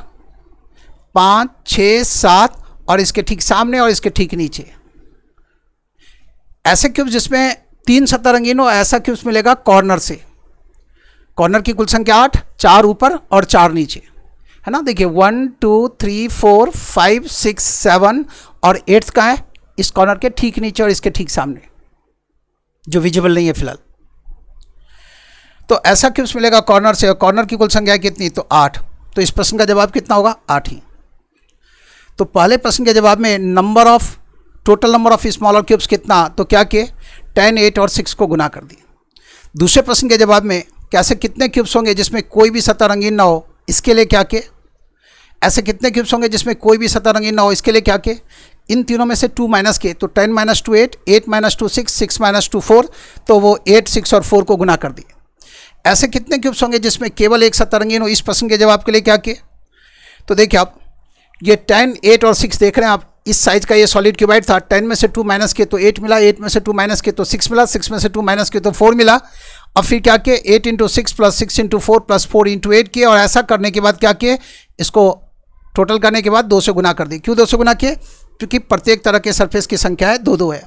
5 6 7 और इसके ठीक सामने और इसके ठीक नीचे। ऐसे क्यूब्स जिसमें 3 सतह रंगीन हो, ऐसा क्यूब्स मिलेगा कॉर्नर से। कॉर्नर की कुल संख्या 8, 4 ऊपर और 4 नीचे। है ना। देखिए 1 2 3 4 5 6 7 और 8 कहाँ है, इस कॉर्नर के ठीक नीचे और इसके ठीक सामने, जो विजिबल नहीं है फिलहाल। तो ऐसा क्यूब्स मिलेगा कॉर्नर से, और कॉर्नर की कुल संख्या कितनी, तो 8। तो इस प्रश्न का जवाब कितना होगा, 8 ही। तो पहले प्रश्न के जवाब में total number of smaller cubes कितना, तो क्या किए, 10, 8 और 6 को गुना कर दिए। दूसरे प्रश्न के जवाब में कैसे कितने क्यूब्स होंगे जिसमें कोई भी सतह रंगीन ना हो, इसके लिए क्या किए, ऐसे कितने क्यूब्स होंगे जिसमें कोई भी सतह रंगीन ना हो, इसके लिए क्या किए, इन तीनों में से 2 माइनस किए। तो 10 माइनस 2 8, 8 माइनस 2 6, 6 माइनस 2 4, तो वो 8, 6 और 4 को गुना कर दिए। ऐसे कितने क्यूब्स होंगे जिसमें केवल एक सतह रंगीन हो, इस प्रश्न के जवाब के लिए क्या किए। तो देखिए आप ये 10, 8 और 6 देख रहे हैं आप, इस साइज का ये सॉलिड क्यूबाइड था, 10 में से 2 माइनस किए तो 8 मिला, 8 में से 2 माइनस किए तो 6 मिला, 6 में से 2 माइनस किए तो 4 मिला। अब फिर क्या किए, 8 into 6 plus 6 into 4 plus 4 into 8 किए, और ऐसा करने के बाद क्या किए, इसको टोटल करने के बाद 2 से गुना कर दी। क्यों 2 से गुना किए, क्योंकि प्रत्येक तरह के सरफेस की संख्या है 2 2 है।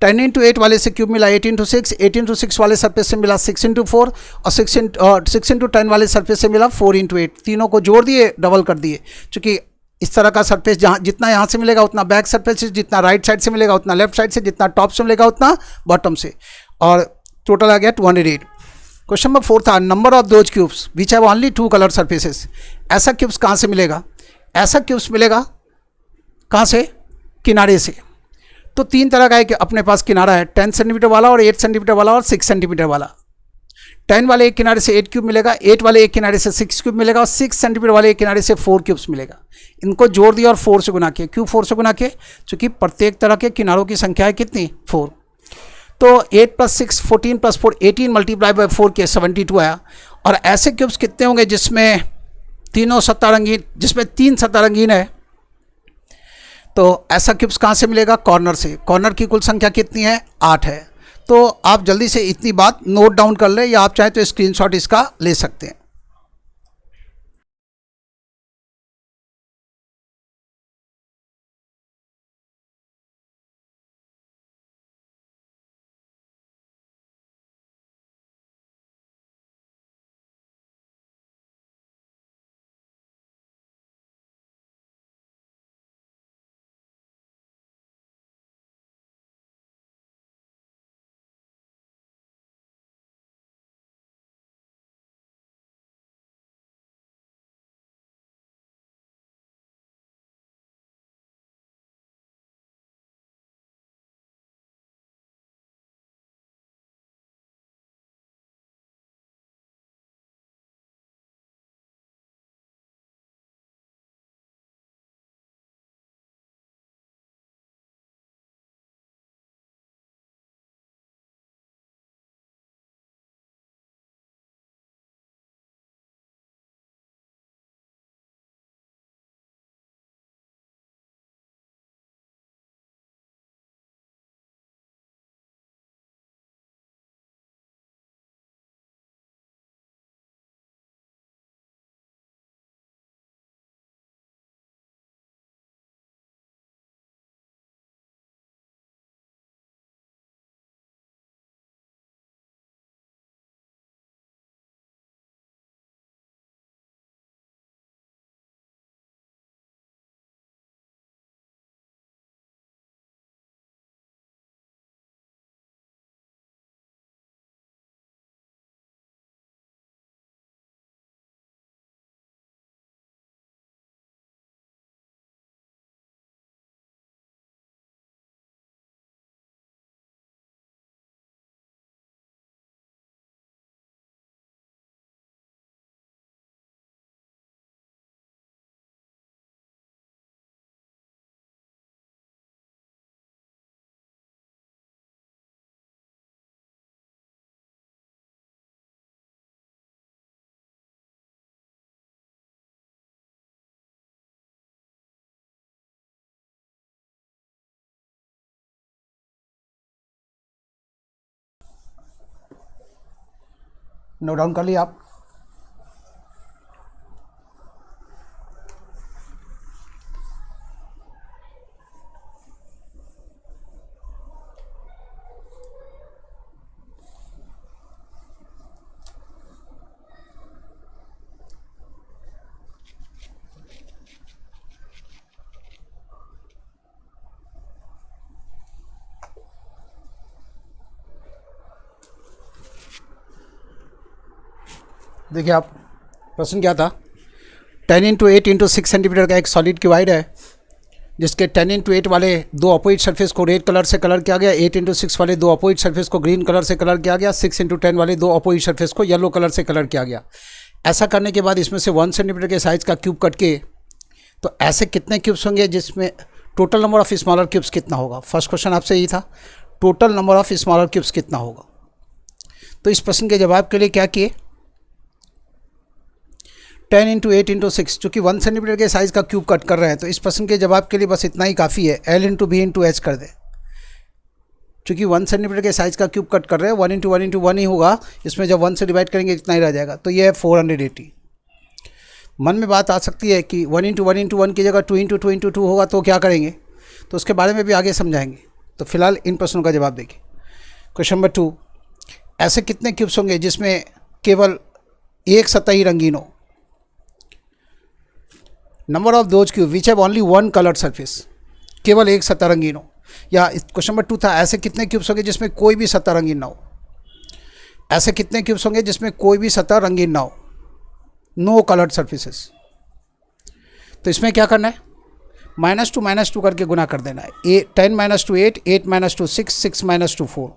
10 इंटू 8 वाले से क्यूब मिला 8 इंटू 6, 8 इंटू 6 वाले सरफेस से मिला 6 इंटू 4, और 6 इंटू 10 वाले सरफेस से मिला 4 इंटू 8। तीनों को जोड़ दिए, डबल कर दिए, क्योंकि इस तरह का सरफेस जहाँ जितना यहाँ से मिलेगा उतना बैक सरफेस से, जितना राइट साइड से मिलेगा उतना लेफ्ट साइड से, जितना टॉप से मिलेगा उतना बॉटम से, और टोटल आ गया 208। क्वेश्चन नंबर 4 था number of those cubes which have only 2 colour surfaces. ऐसा क्यूब्स कहाँ से मिलेगा, ऐसा क्यूब्स मिलेगा कहाँ से, किनारे से। तो 3 तरह का है कि अपने पास किनारा है, 10 सेंटीमीटर वाला और 8 सेंटीमीटर वाला और 6 सेंटीमीटर वाला। 10 वाले एक किनारे से 8 क्यूब मिलेगा, 8 वाले एक किनारे से 6 क्यूब मिलेगा, और 6 सेंटीमीटर वाले एक किनारे से 4 क्यूब्स मिलेगा। इनको जोड़ दिया और 4 से गुना किया। क्यों 4 से गुना किए, क्योंकि प्रत्येक तरह के किनारों की संख्या है कितनी, 4। तो 8 प्लस 6 14 प्लस 4 18 मल्टीप्लाई बाय 4 के 72 आया। और ऐसे क्यूब्स कितने होंगे जिसमें तीन सतह रंगीन है, तो ऐसा क्यूब्स कहाँ से मिलेगा, कॉर्नर से। कॉर्नर की कुल संख्या कितनी है, 8 है। तो आप जल्दी से इतनी बात नोट डाउन कर लें, या आप चाहें तो स्क्रीनशॉट इसका ले सकते हैं। नोट डाउन कर लिया आप। देखिए आप, प्रश्न क्या था, 10 इंटू 8 इंटू 6 सेंटीमीटर का एक सॉलिड क्यूबाइड है जिसके 10 इंटू 8 वाले दो अपोजिट सरफेस को रेड कलर से कलर किया गया, 8 इंटू 6 वाले दो अपोजिट सरफेस को ग्रीन कलर से कलर किया गया, 6 इंटू 10 वाले दो अपोजिट सरफेस को येलो कलर से कलर किया गया। ऐसा करने के बाद इसमें से 1 सेंटीमीटर के साइज़ का क्यूब कट के, तो ऐसे कितने क्यूब्स होंगे जिसमें total number of smaller cubes कितना होगा। फर्स्ट क्वेश्चन आपसे यही था, total number of smaller cubes कितना होगा। तो इस प्रश्न के जवाब के लिए क्या किए, 10 इंटू 8 इंटू 6, चूँकि 1 सेंटीमीटर के साइज़ का क्यूब कट कर रहे हैं तो इस प्रश्न के जवाब के लिए बस इतना ही काफ़ी है, L into B into H कर दें। चूँकि 1 सेंटीमीटर के साइज़ का क्यूब कट कर रहे हैं, 1 इंटू 1 ही होगा, इसमें जब 1 से डिवाइड करेंगे इतना ही रह जाएगा, तो ये है 480। मन में बात आ सकती है कि 1 इंटू 1 की जगह 2 इंटू 2 होगा तो क्या करेंगे, तो उसके बारे में भी आगे समझाएंगे। तो फिलहाल इन प्रश्नों का जवाब देखिए। क्वेश्चन नंबर 2, ऐसे कितने क्यूब्स होंगे जिसमें केवल एक सतह ही रंगीन हो। Number of those cube which have only one coloured surface, केवल एक सतह रंगीन हो। या क्वेश्चन नंबर 2 था, ऐसे कितने क्यूब्स होंगे जिसमें कोई भी सतह रंगीन ना हो। ऐसे कितने क्यूब्स होंगे जिसमें कोई भी सतह रंगीन ना हो, नो कलर्ड सरफेसेस। तो इसमें क्या करना है, -2 करके गुना कर देना है। 10 - 2 8, 8 - 2 6, 6 - 2 4,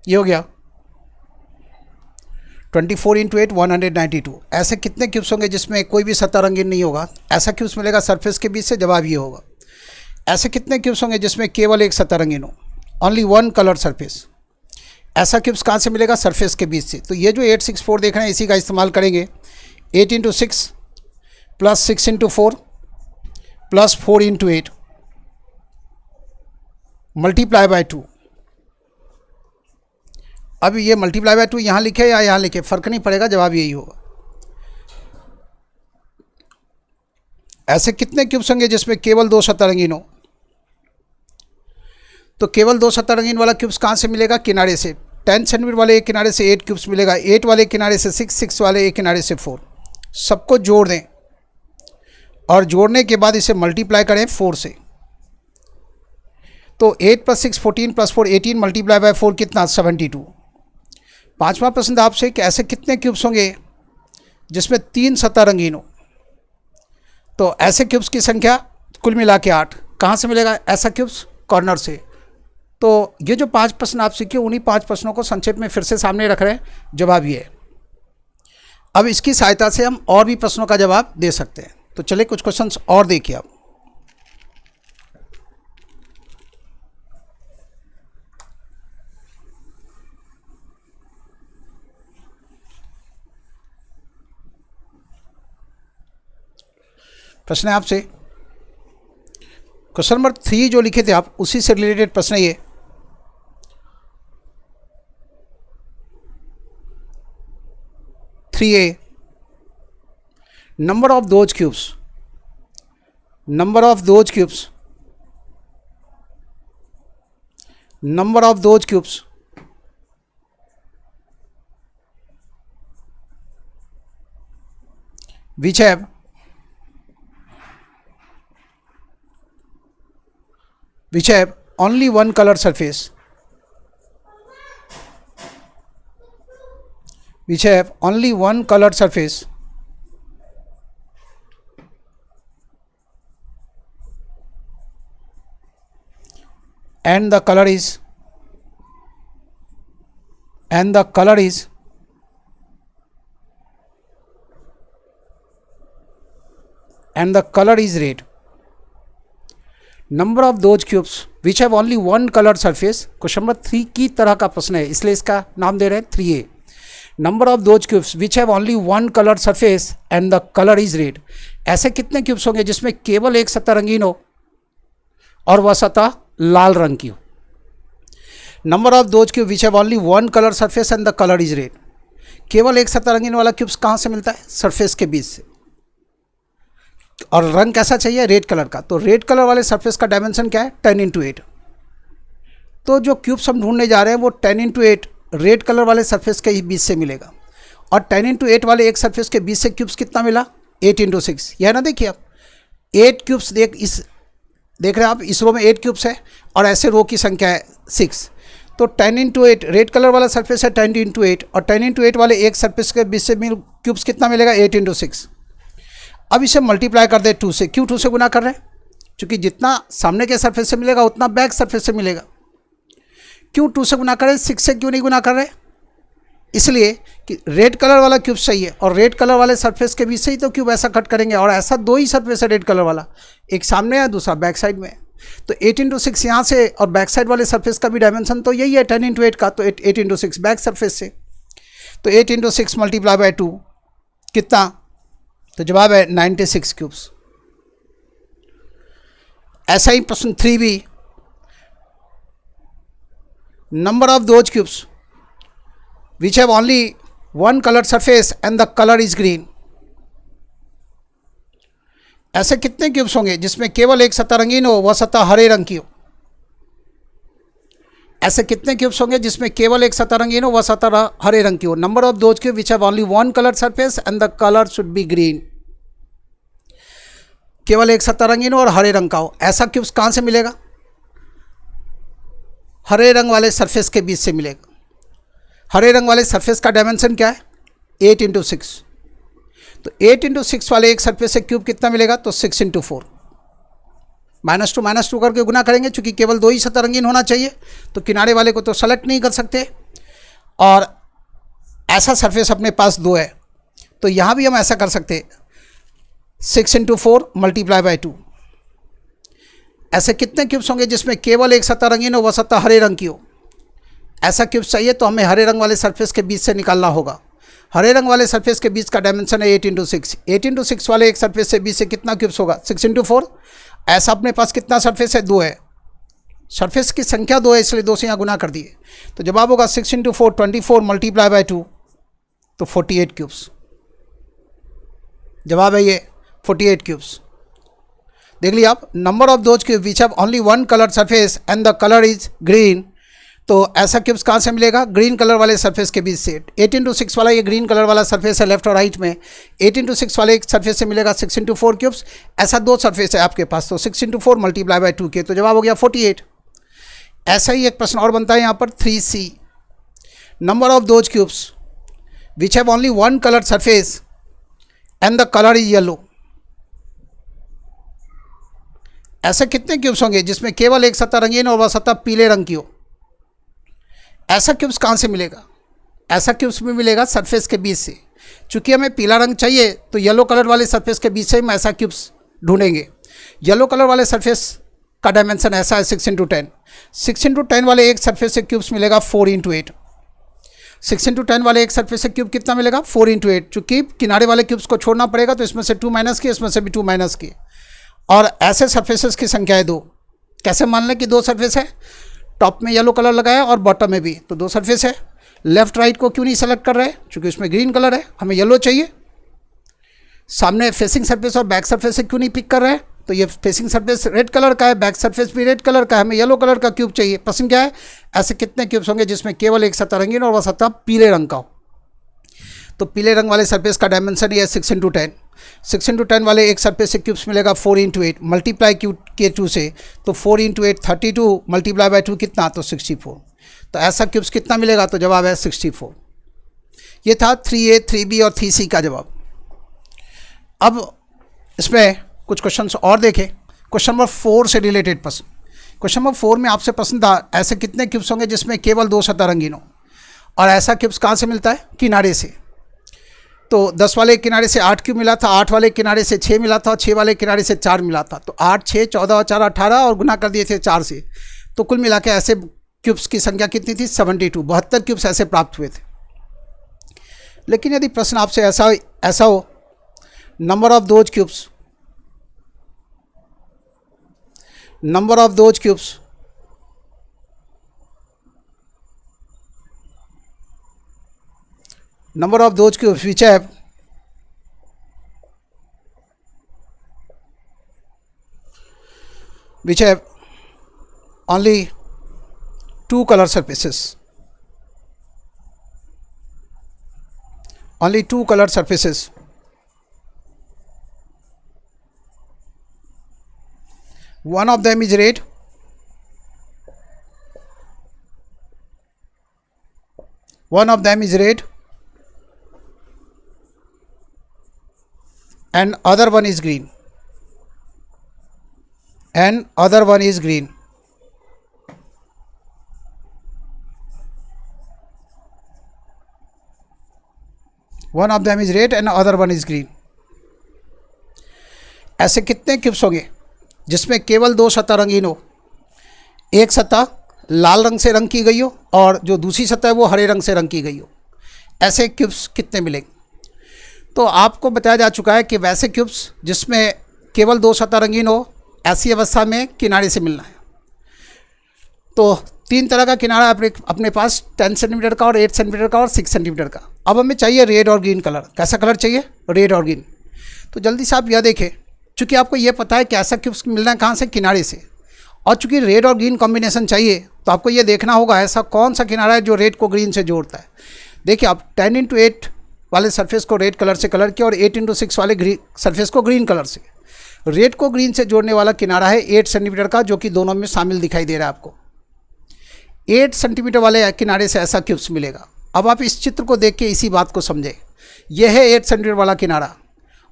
ये हो गया। 24 इंटू 8 192। ऐसे कितने क्यूब्स होंगे जिसमें कोई भी सतह रंगीन नहीं होगा। ऐसा क्यूब्स मिलेगा सरफेस के बीच से, जवाब ये होगा। ऐसे कितने क्यूब्स होंगे जिसमें केवल एक सतह रंगीन हो, ओनली वन कलर सरफेस। ऐसा क्यूब्स कहाँ से मिलेगा, सरफेस के बीच से। तो ये जो 864 देख रहे हैं इसी का इस्तेमाल करेंगे। 8 into 6 plus 6 into 4 plus 4 into 8 multiply by 2। अब ये मल्टीप्लाई बाय 2 यहाँ लिखे या यहाँ लिखे फ़र्क नहीं पड़ेगा, जवाब यही होगा। ऐसे कितने क्यूब्स होंगे जिसमें केवल दो सतह रंगीन हो। तो केवल दो सतह रंगीन वाला क्यूब्स कहाँ से मिलेगा, किनारे से। 10 सेंटीमीटर वाले एक किनारे से 8 क्यूब्स मिलेगा, 8 वाले किनारे से 6, 6 वाले एक किनारे से 4। सबको जोड़ दें और जोड़ने के बाद इसे मल्टीप्लाई करें 4 से। तो 8 + 6 14 + 4 18 मल्टीप्लाई बाय 4 कितना, 72। पांचवा प्रश्न था आपसे कि ऐसे कितने क्यूब्स होंगे जिसमें 3 सतह रंगीन हो। तो ऐसे क्यूब्स की संख्या कुल मिला के 8। कहाँ से मिलेगा ऐसा क्यूब्स, कॉर्नर से। तो ये जो 5 प्रश्न आप सीखे उन्हीं 5 प्रश्नों को संक्षेप में फिर से सामने रख रहे हैं, जवाब ये है। अब इसकी सहायता से हम और भी प्रश्नों का जवाब दे सकते हैं। तो चलिए कुछ क्वेश्चंस और देखिए आप। प्रश्न है आपसे, क्वेश्चन नंबर 3 जो लिखे थे आप उसी से रिलेटेड प्रश्न है ये। Number of those cubes, number of those cubes, number of those cubes which have only one colored surface, which have only one colored surface and the color is red. Number of those cubes which have only one coloured surface. Question number 3 की तरह का प्रश्न है इसलिए इसका नाम दे रहे हैं 3A। Number of those cubes which have only one coloured surface and the colour is red. ऐसे कितने क्यूब्स होंगे जिसमें केवल एक सतह रंगीन हो और वह सतह लाल रंग की हो। Number of those cube which have only one colour surface and the colour is red. केवल एक सतह रंगीन वाला क्यूब्स कहाँ से मिलता है, सरफेस के बीच से। और रंग कैसा चाहिए, रेड कलर का। तो रेड कलर वाले सरफेस का डायमेंशन क्या है, 10 × 8। तो जो क्यूब्स हम ढूंढने जा रहे हैं वो 10 × 8 रेड कलर वाले सरफेस के ही बीच से मिलेगा। और 10 × 8 वाले एक सरफेस के बीच से क्यूब्स कितना मिला, 8 × 6। यह ना देखिए आप 8 क्यूब्स देख रहे हैं आप, इस रो में 8 क्यूब्स है और ऐसे रो की संख्या है 6। तो 10 × 8 रेड कलर वाला सरफेस है 10 × 8, और 10 × 8 वाले एक सरफेस के बीच से क्यूब्स कितना मिलेगा 8 × 6। अब इसे मल्टीप्लाई कर दे 2 से, क्यों 2 से गुना कर रहे हैं, क्योंकि जितना सामने के सरफेस से मिलेगा उतना बैक सरफेस से मिलेगा। क्यों 2 से गुना करें, 6 से क्यों नहीं गुना कर रहे, इसलिए कि रेड कलर वाला क्यूब सही है और रेड कलर वाले सरफेस के बीच से ही तो क्यूब ऐसा कट करेंगे, और ऐसा 2 ही सरफेस है रेड कलर वाला, एक सामने है दूसरा बैक साइड में। तो 8 × 6 यहाँ से, और बैक साइड वाले सरफेस का भी डायमेंशन तो यही है 10 × 8 का, तो 8 × 6 बैक सरफेस से, तो 8 × 6 मल्टीप्लाई बाय 2 कितना, तो जवाब है 96 क्यूब्स। ऐसा ही प्रश्न 3B, number of those cubes which have only one colored surface and the color is green। ऐसे कितने क्यूब्स होंगे जिसमें केवल एक सतह रंगीन हो, वह सतह हरे रंग की हो। ऐसे कितने क्यूब्स होंगे जिसमें केवल एक सतह रंगीन हो, वह सतह हरे रंग की हो। Number of those cube which have only one colored surface and the color should be green। केवल एक सतह रंगीन हो और हरे रंग का हो। ऐसा क्यूब्स कहां से मिलेगा, हरे रंग वाले सरफेस के बीच से मिलेगा। हरे रंग वाले सरफेस का डायमेंशन क्या है 8 × 6, तो 8 × 6 वाले एक सरफेस से क्यूब कितना मिलेगा, तो 6 × 4, -2 करके गुना करेंगे, चूंकि केवल 2 ही सतह रंगीन होना चाहिए तो किनारे वाले को तो सेलेक्ट नहीं कर सकते, और ऐसा सरफेस अपने पास 2 है, तो यहाँ भी हम ऐसा कर सकते 6 × 4 मल्टीप्लाई बाय 2। ऐसे कितने क्यूब्स होंगे जिसमें केवल एक सतह रंगीन हो, वह सतह हरे रंग की हो। ऐसा क्यूब चाहिए तो हमें हरे रंग वाले सरफेस के बीच से निकालना होगा। हरे रंग वाले सरफेस के बीच का डायमेंशन है 8 × 6। 8 × 6 वाले एक सरफेस से बीच से कितना क्यूब्स होगा 6 × 4। ऐसा अपने पास कितना सरफेस है 2 है, सरफेस की संख्या 2 है इसलिए 2 से यहाँ गुना कर दिए, तो जवाब होगा 6 × 4 24 मल्टीप्लाई बाय 2, तो 48 क्यूब्स। जवाब है ये 48 क्यूब्स। देख लिया आप, number of those cube which have only one colour surface and the colour is green. तो ऐसा क्यूब्स कहाँ से मिलेगा, ग्रीन कलर वाले सरफेस के बीच से। 8 × 6 वाला ये ग्रीन कलर वाला सरफेस है लेफ्ट और राइट में, 8 × 6 वाले एक सरफेस से मिलेगा 6 × 4 क्यूब्स। ऐसा 2 सरफेस है आपके पास, तो 6 × 4 मल्टीप्लाई बाय 2 के, तो जवाब हो गया 48। ऐसा ही एक प्रश्न और बनता है यहाँ पर 3C, number of those cubes which have only one colour surface and the colour is yellow. ऐसे कितने क्यूब्स होंगे जिसमें केवल एक सतह रंगीन और वह सतह पीले रंग की हो। ऐसा क्यूब्स कहाँ से मिलेगा, ऐसा क्यूब्स में मिलेगा सरफेस के बीच से। चूंकि हमें पीला रंग चाहिए तो येलो कलर वाले सरफेस के बीच से हम ऐसा क्यूब्स ढूंढेंगे। येलो कलर वाले सरफेस का डायमेंशन ऐसा है 6 × 10। 6 × 10 वाले एक सरफेस से क्यूब्स मिलेगा 4 × 8। 6 × 10 वाले एक सरफेस से क्यूब कितना मिलेगा 4 × 8। चूंकि किनारे वाले क्यूब्स को छोड़ना पड़ेगा तो इसमें से 2 माइनस किए, इसमें से भी 2 माइनस किए, और ऐसे सरफेसेस की संख्या है 2। कैसे मान लें कि 2 सरफेस है, टॉप में येलो कलर लगाया और बॉटम में भी, तो 2 सरफेस है। लेफ्ट राइट को क्यों नहीं सेलेक्ट कर रहे हैं, क्योंकि उसमें ग्रीन कलर है, हमें येलो चाहिए। सामने फेसिंग सरफेस और बैक सरफेस से क्यों नहीं पिक कर रहे हैं, तो ये फेसिंग सरफेस रेड कलर का है, बैक सरफेस भी रेड कलर का है, हमें येलो कलर का क्यूब चाहिए। प्रश्न क्या है, ऐसे कितने क्यूब्स होंगे जिसमें केवल एक सतह रंगीन और वह सतह पीले रंग का हो। तो पीले रंग वाले सरफेस का डायमेंशन ये है 6 × 10। 6 × 10 वाले एक सरफेस से क्यूब्स मिलेगा 4 × 8 मल्टीप्लाई क्यूब के 2 से, तो 4 × 8 32 मल्टीप्लाई बाय 2 कितना, तो 64। तो ऐसा क्यूब्स कितना मिलेगा, तो जवाब है 64। ये था 3A 3B और 3C का जवाब। अब इसमें कुछ क्वेश्चंस और देखें। क्वेश्चन नंबर 4 से रिलेटेड प्रश्न। क्वेश्चन नंबर 4 में आपसे प्रश्न था ऐसे कितने क्यूब्स होंगे जिसमें केवल 2 सतह रंगीन हो, और ऐसा क्यूब्स कहाँ से मिलता है, किनारे से। तो 10 वाले किनारे से 8 क्यूब मिला था, 8 वाले किनारे से 6 मिला था, 6 वाले किनारे से 4 मिला था। तो 8 6 14 और 4 18 और गुना कर दिए थे 4 से, तो कुल मिला के ऐसे क्यूब्स की संख्या कितनी थी 72। 72 क्यूब्स ऐसे प्राप्त हुए थे। लेकिन यदि प्रश्न आपसे ऐसा हो number of those cubes, number of those cubes number of those cubes which have only 2 color surfaces, only 2 color surfaces, one of them is red one of them is red and other one is green, and other one is green. One of them is red and other one is green. ऐसे कितने cubes होंगे जिसमें केवल दो सतह रंगीन हो, एक सतह लाल रंग से रंग की गई हो और जो दूसरी सतह है वो हरे रंग से रंग की गई हो? ऐसे क्यूब्स कितने मिलेंगे? तो आपको बताया जा चुका है कि वैसे क्यूब्स जिसमें केवल दो सतह रंगीन हो, ऐसी अवस्था में किनारे से मिलना है। तो तीन तरह का किनारा अपने पास 10 सेंटीमीटर का और 8 सेंटीमीटर का और 6 सेंटीमीटर का। अब हमें चाहिए रेड और ग्रीन कलर। कैसा कलर चाहिए? रेड और ग्रीन। तो जल्दी से आप यह देखें, चूँकि आपको ये पता है कि ऐसा क्यूब्स मिलना है कहाँ से? किनारे से। और चूँकि रेड और ग्रीन कॉम्बिनेशन चाहिए तो आपको ये देखना होगा ऐसा कौन सा किनारा है जो रेड को ग्रीन से जोड़ता है। देखिए, आप 10x8 वाले सरफेस को रेड कलर से कलर किया और 8x6 वाले सरफेस को ग्रीन कलर से। रेड को ग्रीन से जोड़ने वाला किनारा है 8 सेंटीमीटर का, जो कि दोनों में शामिल दिखाई दे रहा है आपको। 8 सेंटीमीटर वाले किनारे से ऐसा क्यूब्स मिलेगा। अब आप इस चित्र को देख के इसी बात को समझें। यह है 8 सेंटीमीटर वाला किनारा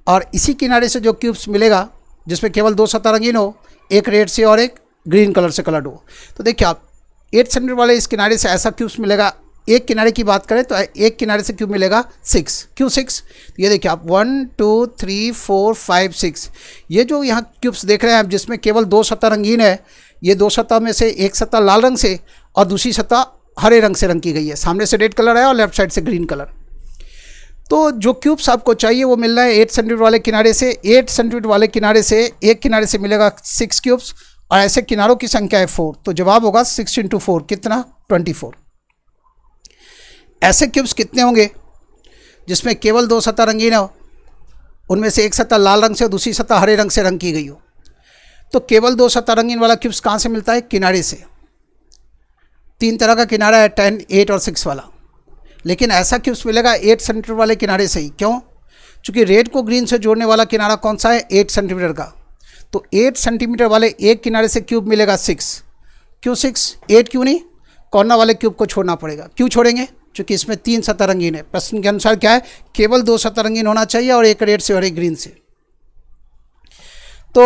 और इसी किनारे से जो क्यूब्स मिलेगा जिसमें केवल दो सतह रंगीन हो, एक रेड से और एक ग्रीन कलर से कलर्ड हो। तो देखिए, आप 8 सेंटीमीटर वाले इस किनारे से ऐसा क्यूब्स मिलेगा। एक किनारे की बात करें तो एक किनारे से क्यूब मिलेगा 6। क्यों 6? तो ये देखिए आप 1 2 3 4 5 6, ये जो यहाँ क्यूब्स देख रहे हैं आप जिसमें केवल दो सतह रंगीन है, ये दो सतह में से एक सतह लाल रंग से और दूसरी सतह हरे रंग से रंग की गई है। सामने से रेड कलर है और लेफ्ट साइड से ग्रीन कलर। तो जो क्यूब्स आपको चाहिए वो मिल रहा है 8 सेंटीमीटर वाले किनारे से। 8 सेंटीमीटर वाले किनारे से एक किनारे से मिलेगा 6 क्यूब्स और ऐसे किनारों की संख्या है 4। तो जवाब होगा 6 × 4 कितना? 24। ऐसे क्यूब्स कितने होंगे जिसमें केवल दो सतह रंगीन हो, उनमें से एक सतह लाल रंग से और दूसरी सतह हरे रंग से रंग की गई हो? तो केवल दो सतह रंगीन वाला क्यूब्स कहाँ से मिलता है? किनारे से। तीन तरह का किनारा है 10, 8 और 6 वाला, लेकिन ऐसा क्यूब्स मिलेगा 8 सेंटीमीटर वाले किनारे से ही। क्यों? क्योंकि रेड को ग्रीन से जोड़ने वाला किनारा कौन सा है? 8 सेंटीमीटर का। तो 8 सेंटीमीटर वाले एक किनारे से क्यूब मिलेगा 6। क्यों 6? 8 क्यों नहीं? कॉर्नर वाले क्यूब को छोड़ना पड़ेगा। क्यों छोड़ेंगे? क्योंकि इसमें तीन सतह रंगीन है। प्रश्न के अनुसार क्या है? केवल दो सतह रंगीन होना चाहिए और एक रेड से और एक ग्रीन से। तो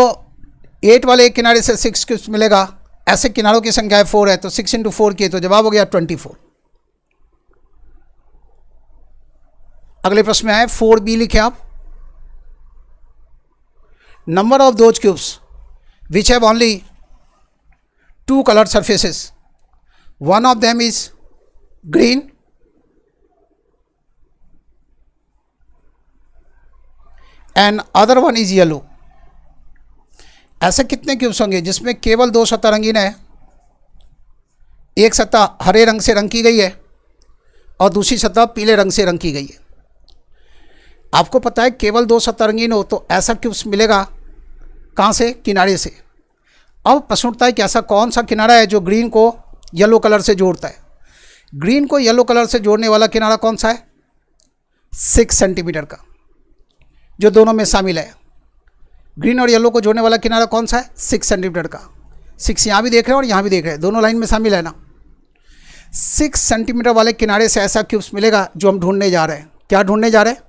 8 वाले एक किनारे से 6 क्यूब्स मिलेगा। ऐसे किनारों की संख्या 4 है, तो 6 × 4 की, तो जवाब हो गया 24। अगले प्रश्न में आए 4b, लिखे आप। Number of those cubes which have only 2 colored surfaces, one of them is green and other one is yellow। ऐसे कितने क्यूब्स होंगे जिसमें केवल दो सतह रंगीन है, एक सतह हरे रंग से रंग की गई है और दूसरी सतह पीले रंग से रंग की गई है? आपको पता है केवल दो सतह रंगीन हो तो ऐसा क्यूब्स मिलेगा कहाँ से? किनारे से। अब प्रश्न उठता है कि ऐसा कौन सा किनारा है जो ग्रीन को येलो कलर से जोड़ता है? ग्रीन को येलो कलर से जोड़ने वाला किनारा कौन सा है? 6 सेंटीमीटर का, जो दोनों में शामिल है। ग्रीन और येलो को जोड़ने वाला किनारा कौन सा है? 6 सेंटीमीटर का। 6 यहाँ भी देख रहे हैं और यहाँ भी देख रहे हैं, दोनों लाइन में शामिल है ना। 6 सेंटीमीटर वाले किनारे से ऐसा क्यूब्स मिलेगा जो हम ढूंढने जा रहे हैं। क्या ढूंढने जा रहे हैं?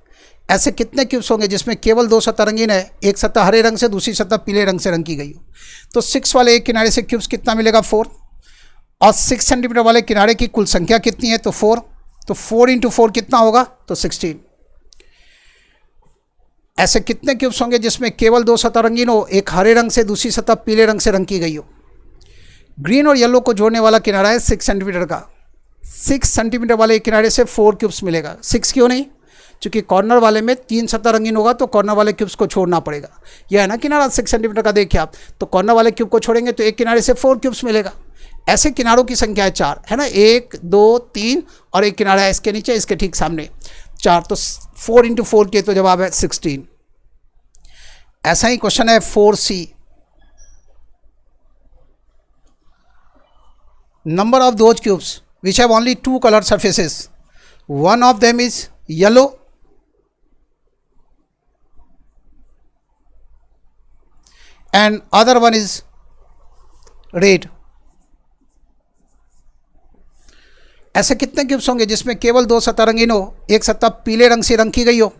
ऐसे कितने क्यूब्स होंगे जिसमें केवल दो सतह रंगीन है, एक सतह हरे रंग से, दूसरी सतह पीले रंग से रंग की गई हो? तो 6 वाले एक किनारे से क्यूब्स कितना मिलेगा? 4। और 6 सेंटीमीटर वाले किनारे की कुल संख्या कितनी है? तो 4। तो 4 × 4 कितना होगा? तो 16। ऐसे कितने क्यूब्स होंगे जिसमें केवल दो सतह रंगीन हो, एक हरे रंग से, दूसरी सतह पीले रंग से रंग की गई हो? ग्रीन और येलो को जोड़ने वाला किनारा है 6 सेंटीमीटर का। 6 सेंटीमीटर वाले किनारे से 4 क्यूब्स मिलेगा। 6 क्यों नहीं? क्योंकि कॉर्नर वाले में तीन सतह रंगीन होगा तो कॉर्नर वाले क्यूब्स को छोड़ना पड़ेगा। यह है ना किनारा 6 सेंटीमीटर का, देखिए आप। तो कॉर्नर वाले क्यूब को छोड़ेंगे तो एक किनारे से 4 क्यूब्स मिलेगा। ऐसे किनारों की संख्या है 4, है ना। 1 2 3 और एक किनारा है इसके नीचे, इसके ठीक सामने 4। तो 4 × 4 के, तो जवाब है 16। ऐसा ही क्वेश्चन है 4c। Number of those cubes which have only 2 colored surfaces, one of them is yellow and other one is red। ऐसे कितने क्यूब्स होंगे जिसमें केवल दो सतह रंगीन हो, एक सतह पीले रंग से रंग की गई हो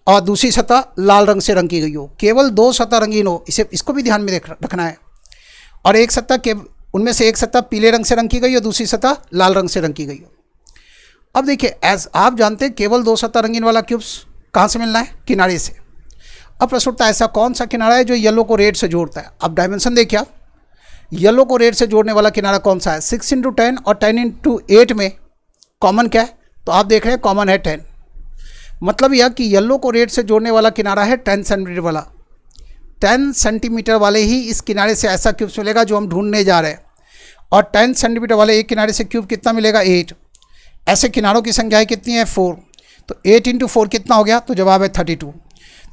और दूसरी सतह लाल रंग से रंग की गई हो। केवल दो सतह रंगीन हो, इसको भी ध्यान में रखना है। और एक सतह के उनमें से एक सतह पीले रंग से रंग की गई हो, दूसरी सतह लाल रंग से रंग की गई हो। अब देखिए, एज आप जानते हैं केवल दो सतह रंगीन वाला क्यूब्स कहाँ से मिलना है? किनारे से। अब प्रश्न उठता है ऐसा कौन सा किनारा है जो येलो को रेड से जोड़ता है? अब डायमेंशन देखिए आप, येलो को रेड से जोड़ने वाला किनारा कौन सा है? 6×10 और 10×8 में कॉमन क्या है? तो आप देख रहे हैं कॉमन है 10। मतलब यह कि येलो को रेड से जोड़ने वाला किनारा है 10 सेंटीमीटर वाला। 10 सेंटीमीटर वाले ही इस किनारे से ऐसा क्यूब्स मिलेगा जो हम ढूंढने जा रहे हैं। और 10 सेंटीमीटर वाले एक किनारे से क्यूब कितना मिलेगा? 8। ऐसे किनारों की संख्या कितनी है? 4। तो 8×4 कितना हो गया? तो जवाब है 32।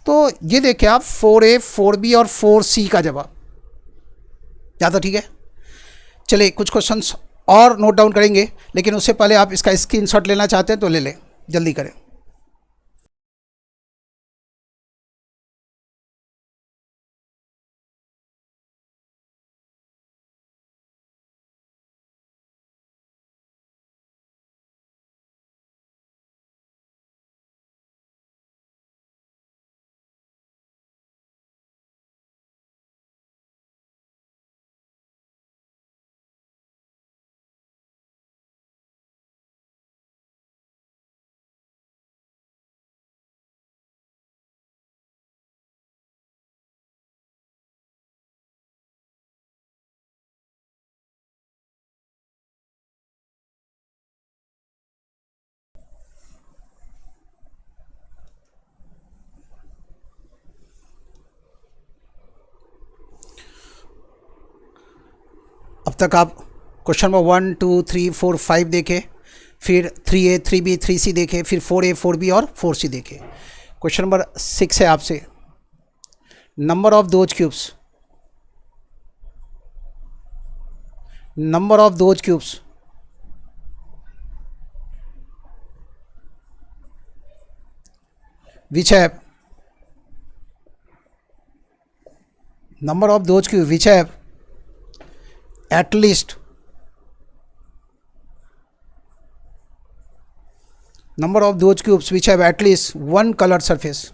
तो ये देखिए आप 4A, 4B और 4C का जवाब। ज़्यादा ठीक है। चलिए कुछ क्वेश्चंस और नोट डाउन करेंगे, लेकिन उससे पहले आप इसका स्क्रीनशॉट लेना चाहते हैं तो ले लें, जल्दी करें। अब तक आप क्वेश्चन नंबर 1, 2, 3, 4, 5 देखे, फिर 3A, 3B, 3C देखे, फिर 4A, 4B और 4C देखे। क्वेश्चन नंबर 6 है आपसे, number of those cubes, number of those cubes which have number of those cubes which have at least number of those cubes which have at least one colored surface.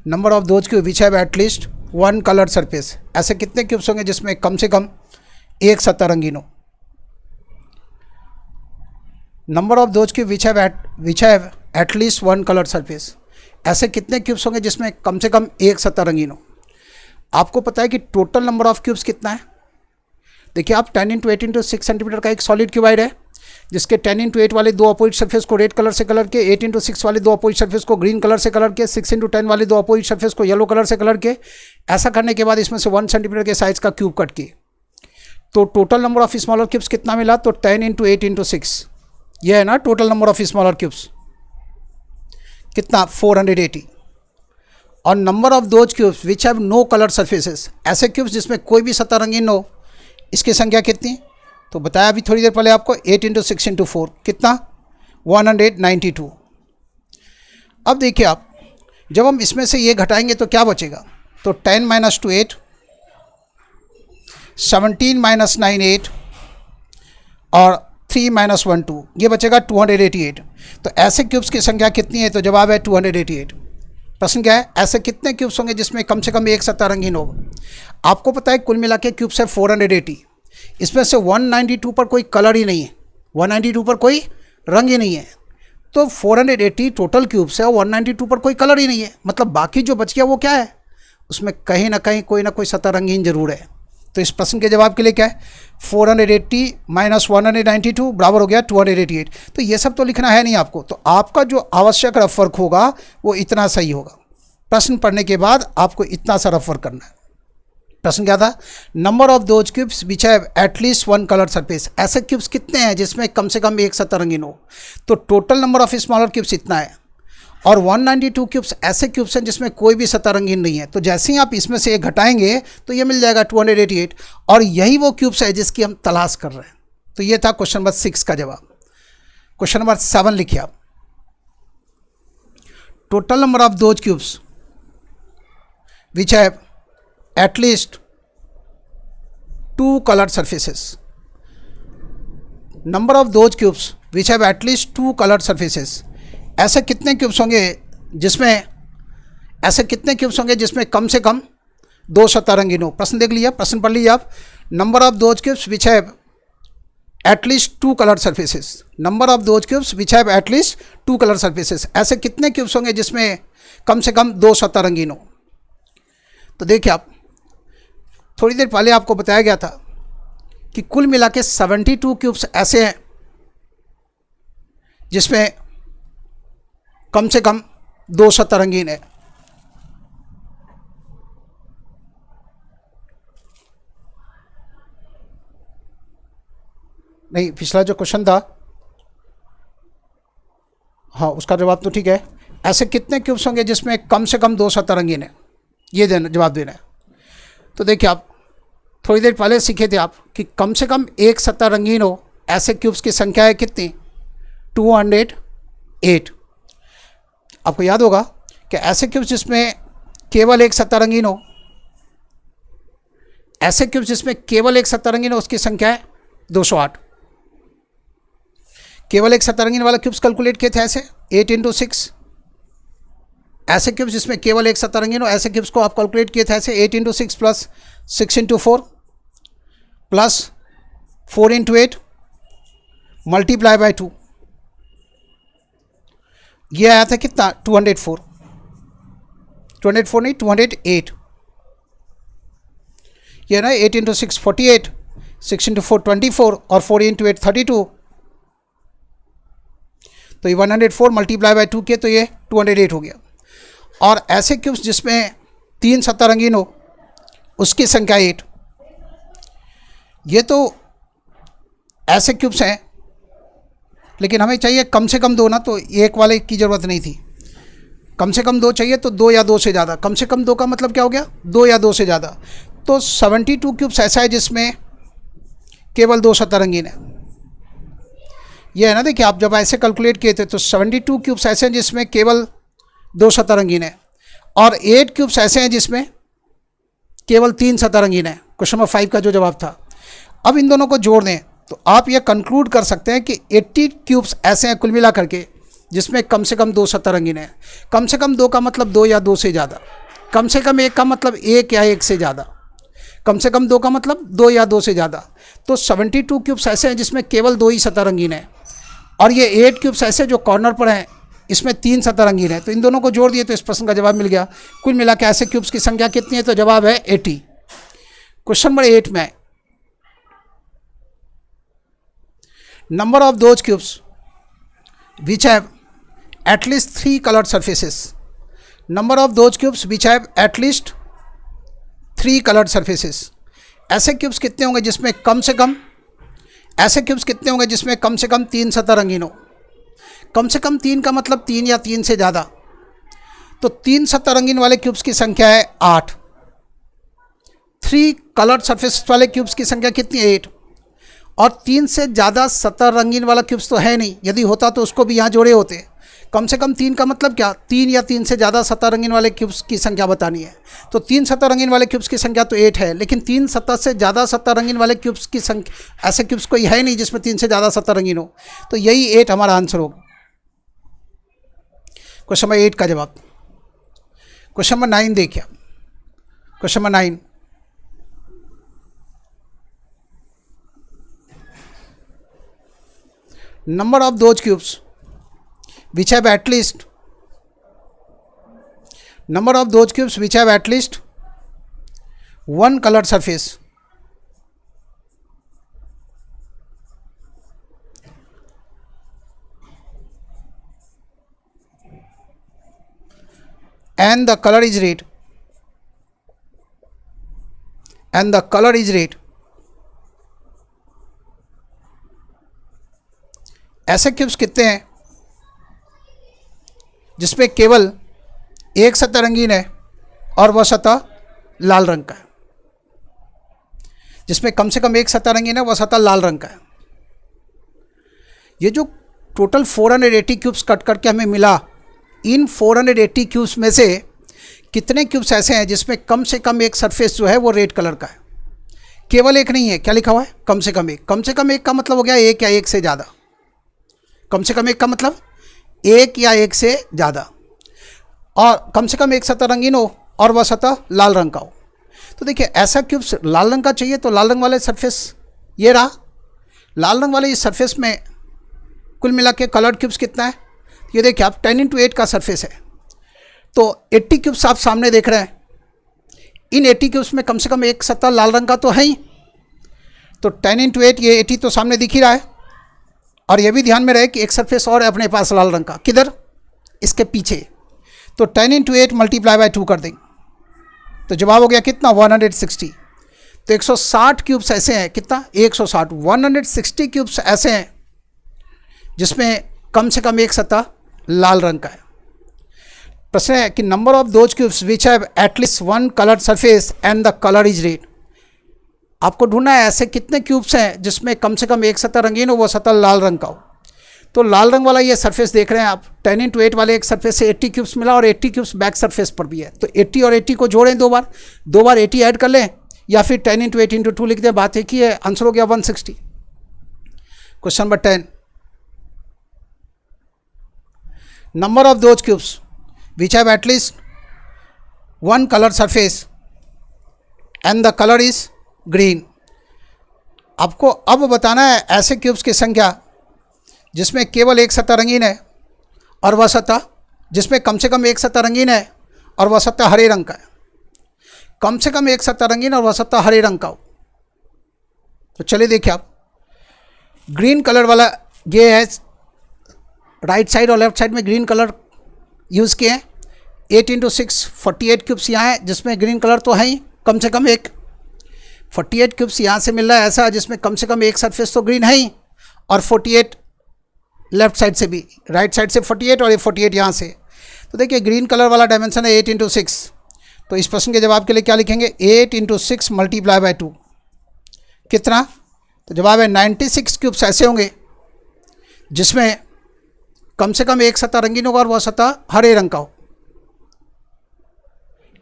Number of those cube which have at least one coloured surface. ऐसे कितने cubes होंगे जिसमें कम से कम एक सतह रंगीन हो? Number of those cube which have at least one coloured surface. ऐसे कितने क्यूब्स होंगे जिसमें कम से कम एक सतह रंगीन हो? आपको पता है कि टोटल नंबर ऑफ क्यूब्स कितना है? देखिए आप 10×8×6 सेंटीमीटर का एक सॉलिड क्यूबाइड है, जिसके 10×8 वाले दो अपोजिट सरफेस को रेड कलर से कलर के, 8×6 वाले दो अपोजिट सरफेस को ग्रीन कलर से कलर के, 6×10 वाले दो अपोजिट सरफेस को येलो कलर से कलर के। ऐसा करने के बाद इसमें से 1 सेंटीमीटर के साइज का क्यूब कट किए, तो total number of smaller cubes कितना मिला? तो 10×8×6, यह है ना total number of smaller cubes. कितना? 480। और number of those cubes which have no colour surfaces, ऐसे क्यूब्स जिसमें कोई भी सतह रंगीन हो, इसकी संख्या कितनी? तो बताया अभी थोड़ी देर पहले आपको, 8×6×4 कितना? 192। अब देखिए आप, जब हम इसमें से ये घटाएंगे तो क्या बचेगा? तो 10 - 2 8, 17 - 9 8 और 3 - 1 2, ये बचेगा 288। तो ऐसे क्यूब्स की संख्या कितनी है? तो जवाब है 288। प्रश्न क्या है? ऐसे कितने क्यूब्स होंगे जिसमें कम से कम एक सतह रंगीन होगा? आपको पता है कुल मिला के क्यूब्स है 480। इसमें से 192 पर कोई कलर ही नहीं है, 192 पर कोई रंग ही नहीं है। तो 480 टोटल क्यूब्स है, 192 पर कोई कलर ही नहीं है। मतलब बाकी जो बच गया वो क्या है? उसमें कहीं ना कहीं कोई ना कोई सतह रंगीन जरूर है। तो इस प्रश्न के जवाब के लिए क्या है? 480 - 192 बराबर हो गया 288। तो ये सब तो लिखना है नहीं आपको, तो आपका जो आवश्यक रफ वर्क होगा वो इतना सही होगा। प्रश्न पढ़ने के बाद आपको इतना सा रफ वर्क करना है। प्रश्न क्या था? Number of those cubes which have at least one colour surface. ऐसे क्यूब्स कितने हैं जिसमें कम से कम एक सतह रंगीन हो? तो total number of smaller cubes इतना है, और 192 क्यूब्स ऐसे क्यूब्स हैं जिसमें कोई भी सतह रंगीन नहीं है। तो जैसे ही आप इसमें से एक घटाएंगे तो ये मिल जाएगा 288, और यही वो क्यूब्स है जिसकी हम तलाश कर रहे हैं। तो ये था क्वेश्चन नंबर 6 का जवाब। क्वेश्चन नंबर 7 लिखिए आप, total number of those cubes which have at least two colored surfaces. Number of those cubes which have at least two colored surfaces. ऐसे कितने क्यूब्स होंगे जिसमें कम से कम दो सतह रंगीन हो। प्रश्न देख लिया, प्रश्न पढ़ लीजिए आप। Number of those cubes which have at least two coloured surfaces. Number of those cubes which have at least to colour surfaces. ऐसे कितने क्यूब्स होंगे जिसमें कम से कम दो सतह रंगीन हो। तो देखिए आप, थोड़ी देर पहले आपको बताया गया था कि कुल मिला के 72 क्यूब्स ऐसे हैं जिसमें कम से कम दो सतह रंगीन है। नहीं, पिछला जो क्वेश्चन था, हाँ उसका जवाब तो ठीक है। ऐसे कितने क्यूब्स होंगे जिसमें कम से कम दो सतह रंगीन है, ये जवाब देना है। तो देखिए आप, थोड़ी देर पहले सीखे थे आप कि कम से कम एक सतह रंगीन हो, ऐसे क्यूब्स की संख्या है कितनी? 208। आपको याद होगा कि ऐसे क्यूब्स जिसमें केवल एक सतह रंगीन हो, ऐसे क्यूब्स जिसमें केवल एक सतह रंगीन हो उसकी संख्या है 208। केवल एक सतह रंगीन वाला क्यूब्स कैलकुलेट किए थे ऐसे 8 × 6। ऐसे क्यूब्स जिसमें केवल एक सतह रंगीन हो, ऐसे क्यूब्स को आप कैलकुलेट किए थे ऐसे 8 × 6 प्लस 6 × 4 प्लस 4 × 8 मल्टीप्लाई बाय 2। ये आया था कितना? 204 नहीं, 208। ये ना 8 × 6 48, 6 × 4 24 और 4 × 8 32। तो ये 104 मल्टीप्लाई बाय 2 किए तो ये 208 हो गया। और ऐसे क्यूब्स जिसमें तीन सतह रंगीन हो उसकी संख्या 8। ये तो ऐसे क्यूब्स हैं, लेकिन हमें चाहिए कम से कम दो ना, तो एक वाले की ज़रूरत नहीं थी। कम से कम दो चाहिए तो दो या दो से ज़्यादा। कम से कम दो का मतलब क्या हो गया? दो या दो से ज़्यादा। तो 72 क्यूब्स ऐसा है जिसमें केवल दो सतह रंगीन है। ये है ना, देखिए आप जब ऐसे कैलकुलेट किए थे तो 72 क्यूब्स ऐसे हैं जिसमें केवल दो सतह रंगीन है, और 8 क्यूब्स ऐसे हैं जिसमें केवल तीन सतह रंगीन है। क्वेश्चन नंबर 5 का जो जवाब था। अब इन दोनों को जोड़ दें तो आप ये कंक्लूड कर सकते हैं कि 80 क्यूब्स ऐसे हैं कुल मिला करके जिसमें कम से कम दो सतह रंगीन है। कम से कम दो का मतलब दो या दो से ज़्यादा। कम से कम एक का मतलब एक या एक से ज़्यादा। कम से कम दो का मतलब दो या दो से ज़्यादा। तो 72 क्यूब्स ऐसे हैं जिसमें केवल दो ही सतह रंगीन है, और ये 8 क्यूब्स ऐसे जो कॉर्नर पर हैं इसमें तीन सतह रंगीन है। तो इन दोनों को जोड़ दिए तो इस प्रश्न का जवाब मिल गया। कुल मिला के ऐसे क्यूब्स की संख्या कितनी है? तो जवाब है 80। क्वेश्चन नंबर 8 में, number of those cubes which have at least 3 coloured surfaces. Number of those cubes which have at least 3 coloured surfaces. ऐसे क्यूब्स कितने होंगे जिसमें कम से कम, ऐसे क्यूब्स कितने होंगे जिसमें कम से कम तीन सतह रंगीन हो। कम से कम तीन का मतलब तीन या तीन से ज़्यादा। तो तीन सतह रंगीन वाले क्यूब्स की संख्या है 8। 3 कलर्ड सरफेस वाले क्यूब्स की संख्या कितनी है? 8। और तीन से ज़्यादा सतह रंगीन वाला क्यूब्स तो है नहीं, यदि होता तो उसको भी यहाँ जोड़े होते। कम से कम तीन का मतलब क्या? तीन या तीन से ज़्यादा सतह रंगीन वाले क्यूब्स की संख्या बतानी है। तो तीन सतह रंगीन वाले क्यूब्स की संख्या तो 8 है, लेकिन तीन सतह से ज़्यादा सतह रंगीन वाले क्यूब्स की संख्या, ऐसे क्यूब्स कोई है नहीं जिसमें तीन से ज़्यादा सतह रंगीन हो। तो यही 8 हमारा आंसर होगा। क्वेश्चन नंबर 8 का जवाब। क्वेश्चन नंबर 9 देखिए। Question number 9, number of those cubes which have at least, number of those cubes which have at least one colored surface. And the color is red. And the color is red. ऐसे cubes कितने हैं जिसमें केवल एक सतह रंगीन है और वह सतह लाल रंग का है। जिसमें कम से कम एक सतह रंगीन है, वह सतह लाल रंग का है। ये जो टोटल 480 क्यूब्स कट करके हमें मिला, इन 480 क्यूब्स में से कितने क्यूब्स ऐसे हैं जिसमें कम से कम एक सरफेस जो है वो रेड कलर का है? केवल एक नहीं है, क्या लिखा हुआ है? कम से कम एक। कम से कम एक का मतलब हो गया एक या एक से ज़्यादा। कम से कम एक का मतलब एक या एक से ज़्यादा, और कम से कम एक सतह रंगीन हो और वह सतह लाल रंग का हो। तो देखिए ऐसा क्यूब्स लाल रंग का चाहिए, तो लाल रंग वाले सरफेस ये रहा। लाल रंग वाले इस सरफेस में कुल मिला के कलर्ड क्यूब्स कितना है? ये देखिए आप 10x8 का सरफेस है, तो 80 क्यूब्स आप सामने देख रहे हैं। इन 80 क्यूब्स में कम से कम एक सतह लाल रंग का तो है ही, तो 10x8 ये 80 तो सामने दिख ही रहा है। और ये भी ध्यान में रहे कि एक सरफेस और है अपने पास लाल रंग का, किधर? इसके पीछे। तो 10x8 मल्टीप्लाई बाय 2 कर देंगे, तो जवाब हो गया कितना? 160। तो 160 क्यूब्स ऐसे हैं, कितना? 160, 160 क्यूब्स ऐसे हैं जिसमें कम से कम एक सतह लाल रंग का है। प्रश्न है कि number of those cubes which have at least one coloured surface and the colour is red. आपको ढूंढना है ऐसे कितने क्यूब्स हैं जिसमें कम से कम एक सतह रंगीन हो, वो सतह लाल रंग का हो। तो लाल रंग वाला ये सरफेस देख रहे हैं आप, 10x8 वाले एक सरफेस से 80 क्यूब्स मिला और 80 क्यूब्स बैक सरफेस पर भी है। तो 80 और 80 को जोड़ें दो बार 80 ऐड कर लें, या फिर 10x8 × 2 लिख दें, बात एक ही है। आंसर हो गया 160। Question number 10, number of those cubes which have at least one colour surface and the colour is green. आपको अब बताना है ऐसे क्यूब्स की संख्या जिसमें केवल एक सतह रंगीन है और वह सतह, जिसमें कम से कम एक सतह रंगीन है और वह सतह हरे रंग का है। कम से कम एक सतह रंगीन और वह सतह हरे रंग का हो। तो चलिए देखिए आप, ग्रीन कलर वाला ये है, राइट साइड और लेफ्ट साइड में ग्रीन कलर यूज़ किए हैं। 8 × 6 48 क्यूब्स यहाँ है जिसमें ग्रीन कलर तो है ही, कम से कम एक। 48 क्यूब्स यहाँ से मिल रहा है ऐसा जिसमें कम से कम एक सरफेस तो ग्रीन है ही, और 48 लेफ्ट साइड से भी, राइट साइड से 48 और ये 48 यहाँ से। तो देखिए ग्रीन कलर वाला डायमेंशन है 8 × 6। तो इस प्रश्न के जवाब के लिए क्या लिखेंगे? 8 × 6 मल्टीप्लाई बाय 2 कितना? तो जवाब है 96 क्यूब्स ऐसे होंगे जिसमें कम से कम एक सतह रंगीन होगा और वह सतह हरे रंग का हो।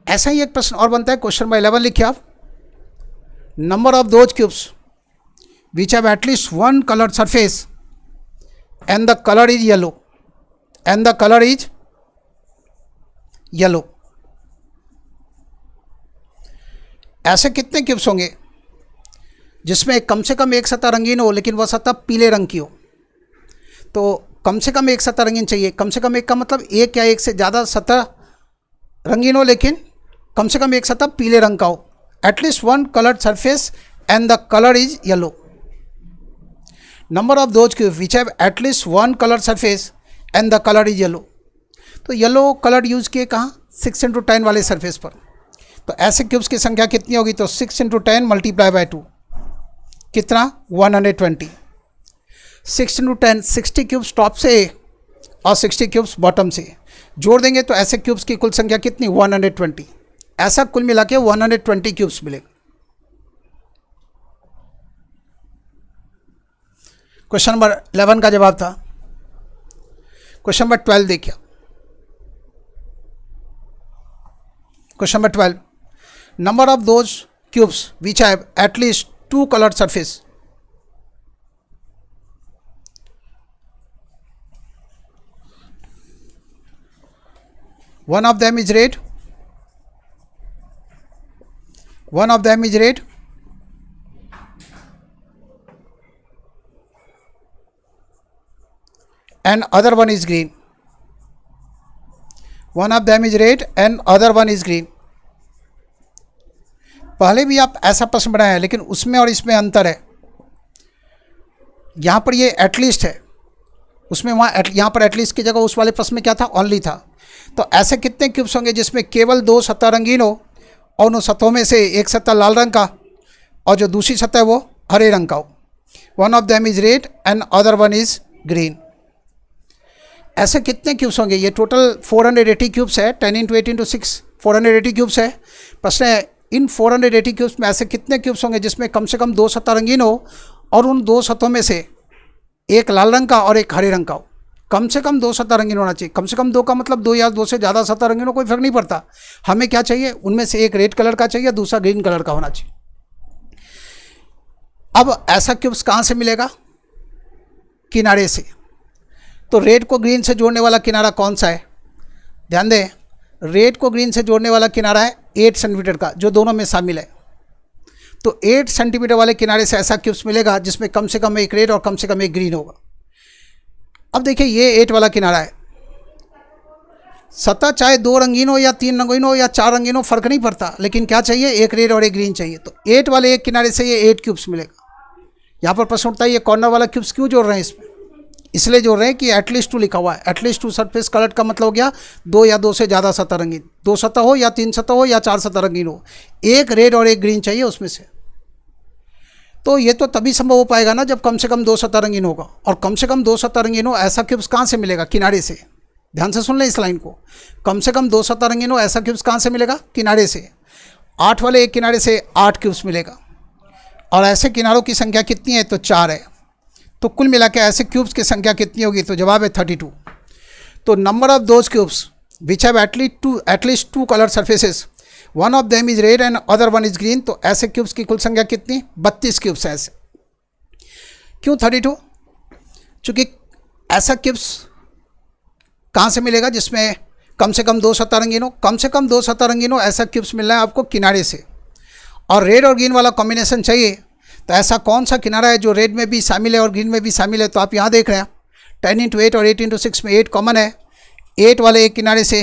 ऐसा ही एक प्रश्न और बनता है, क्वेश्चन नंबर 11 लिखिए आप, number of those cubes which have at least one coloured surface and the colour is yellow, and the colour is yellow. ऐसे कितने क्यूब्स होंगे जिसमें कम से कम एक सतह रंगीन हो लेकिन वह सतह पीले रंग की हो? तो कम से कम एक सतह रंगीन चाहिए। कम से कम एक का मतलब एक या एक से ज़्यादा सतह रंगीन हो लेकिन कम से कम एक सतह पीले रंग का हो। At least one coloured surface and the colour is yellow. Number of those cubes which have at least one colour surface and the colour is yellow. तो येलो कलर यूज़ किए कहाँ? 6 × 10 वाले सरफेस पर। तो ऐसे क्यूब्स की संख्या कितनी होगी? तो 6 × 10 मल्टीप्लाई बाय 2 कितना? 120। 6 × 10 60 क्यूब्स टॉप से और 60 क्यूब्स बॉटम से जोड़ देंगे तो ऐसे क्यूब्स की कुल संख्या कितनी? 120। ऐसा कुल मिला के 120 क्यूब्स मिलेगा। क्वेश्चन नंबर 11 का जवाब था। क्वेश्चन नंबर 12 देखिए। Question number 12, number of those cubes which have at least 2 coloured surface. One of them is red, one of them is red, and other one is green. One of them is red and other one is green. पहले भी आप ऐसा प्रश्न बनाया है लेकिन उसमें और इसमें अंतर है। यहाँ पर ये एटलीस्ट है, उसमें वहाँ यहाँ पर एटलीस्ट की जगह उस वाले प्रश्न में क्या था? ओनली था। तो ऐसे कितने क्यूब्स होंगे जिसमें केवल 2 सतह रंगीन हो और उन सतहों में से एक सतह लाल रंग का और जो दूसरी सतह है वो हरे रंग का हो। One of them is red and other one is green. ऐसे कितने क्यूब्स होंगे? ये टोटल 480 क्यूब्स है। 10 × 8 × 6 480 क्यूब्स है। प्रश्न है इन 480 क्यूब्स में ऐसे कितने क्यूब्स होंगे जिसमें कम से कम 2 सतह रंगीन हो और उन 2 सतहों में से एक लाल रंग का और एक हरे रंग का हो। कम से कम 2 सतह रंगीन होना चाहिए। कम से कम 2 का मतलब 2 या 2 से ज़्यादा सतह रंगीन हो, कोई फर्क नहीं पड़ता। हमें क्या चाहिए, उनमें से एक रेड कलर का चाहिए, दूसरा ग्रीन कलर का होना चाहिए। अब ऐसा क्यूब्स कहाँ से मिलेगा, किनारे से। तो रेड को ग्रीन से जोड़ने वाला किनारा कौन सा है, ध्यान दें, रेड को ग्रीन से जोड़ने वाला किनारा है 8 सेंटीमीटर का, जो दोनों में शामिल है। तो 8 सेंटीमीटर वाले किनारे से ऐसा क्यूब्स मिलेगा जिसमें कम से कम एक रेड और कम से कम एक ग्रीन होगा। अब देखिए ये 8 वाला किनारा है, सतह चाहे 2 रंगीन हो या 3 रंगीन हो या 4 रंगीन हो, फर्क नहीं पड़ता, लेकिन क्या चाहिए, एक रेड और एक ग्रीन चाहिए। तो 8 वाले एक किनारे से ये 8 क्यूब्स मिलेगा। यहाँ पर प्रश्न उठता है ये कॉर्नर वाला क्यूब्स क्यों जोड़ रहे हैं इसमें, इसलिए जोड़ रहे हैं कि एटलीस्ट 2 लिखा हुआ है। एटलीस्ट 2 सरफेस कलर का मतलब हो गया 2 या 2 से ज़्यादा सतह रंगीन, 2 सतह हो या 3 सतह हो या 4 सतह रंगीन हो, एक रेड और एक ग्रीन चाहिए उसमें से। तो ये तो तभी संभव हो पाएगा ना जब कम से कम 2 सतह रंगीन होगा, और कम से कम 2 सतह रंगीन हो ऐसा क्यूब्स कहाँ से मिलेगा, किनारे से। ध्यान से सुन लें इस लाइन को, कम से कम 2 सतह रंगीन हो ऐसा क्यूब्स कहाँ से मिलेगा, किनारे से। 8 वाले एक किनारे से 8 क्यूब्स मिलेगा, और ऐसे किनारों की संख्या कितनी है, तो 4 है। तो कुल मिला के ऐसे क्यूब्स की संख्या कितनी होगी, तो जवाब है 32। तो number of those cubes which have at least 2 colour surfaces, one of them is red and other one is green. तो ऐसे क्यूब्स की कुल संख्या कितनी, 32 क्यूब्स है ऐसे। क्यों 32, चूँकि ऐसा क्यूब्स कहाँ से मिलेगा जिसमें कम से कम 2 सतह रंगीन हो, कम से कम 2 सतह रंगीन हो ऐसा क्यूब्स मिल रहा है आपको किनारे से, और रेड और ग्रीन वाला कॉम्बिनेशन चाहिए। तो ऐसा कौन सा किनारा है जो रेड में भी शामिल है और ग्रीन में भी शामिल है, तो आप यहाँ देख रहे हैं 10 × 8 और 8 × 6 में 8 कॉमन है। 8 वाले एक किनारे से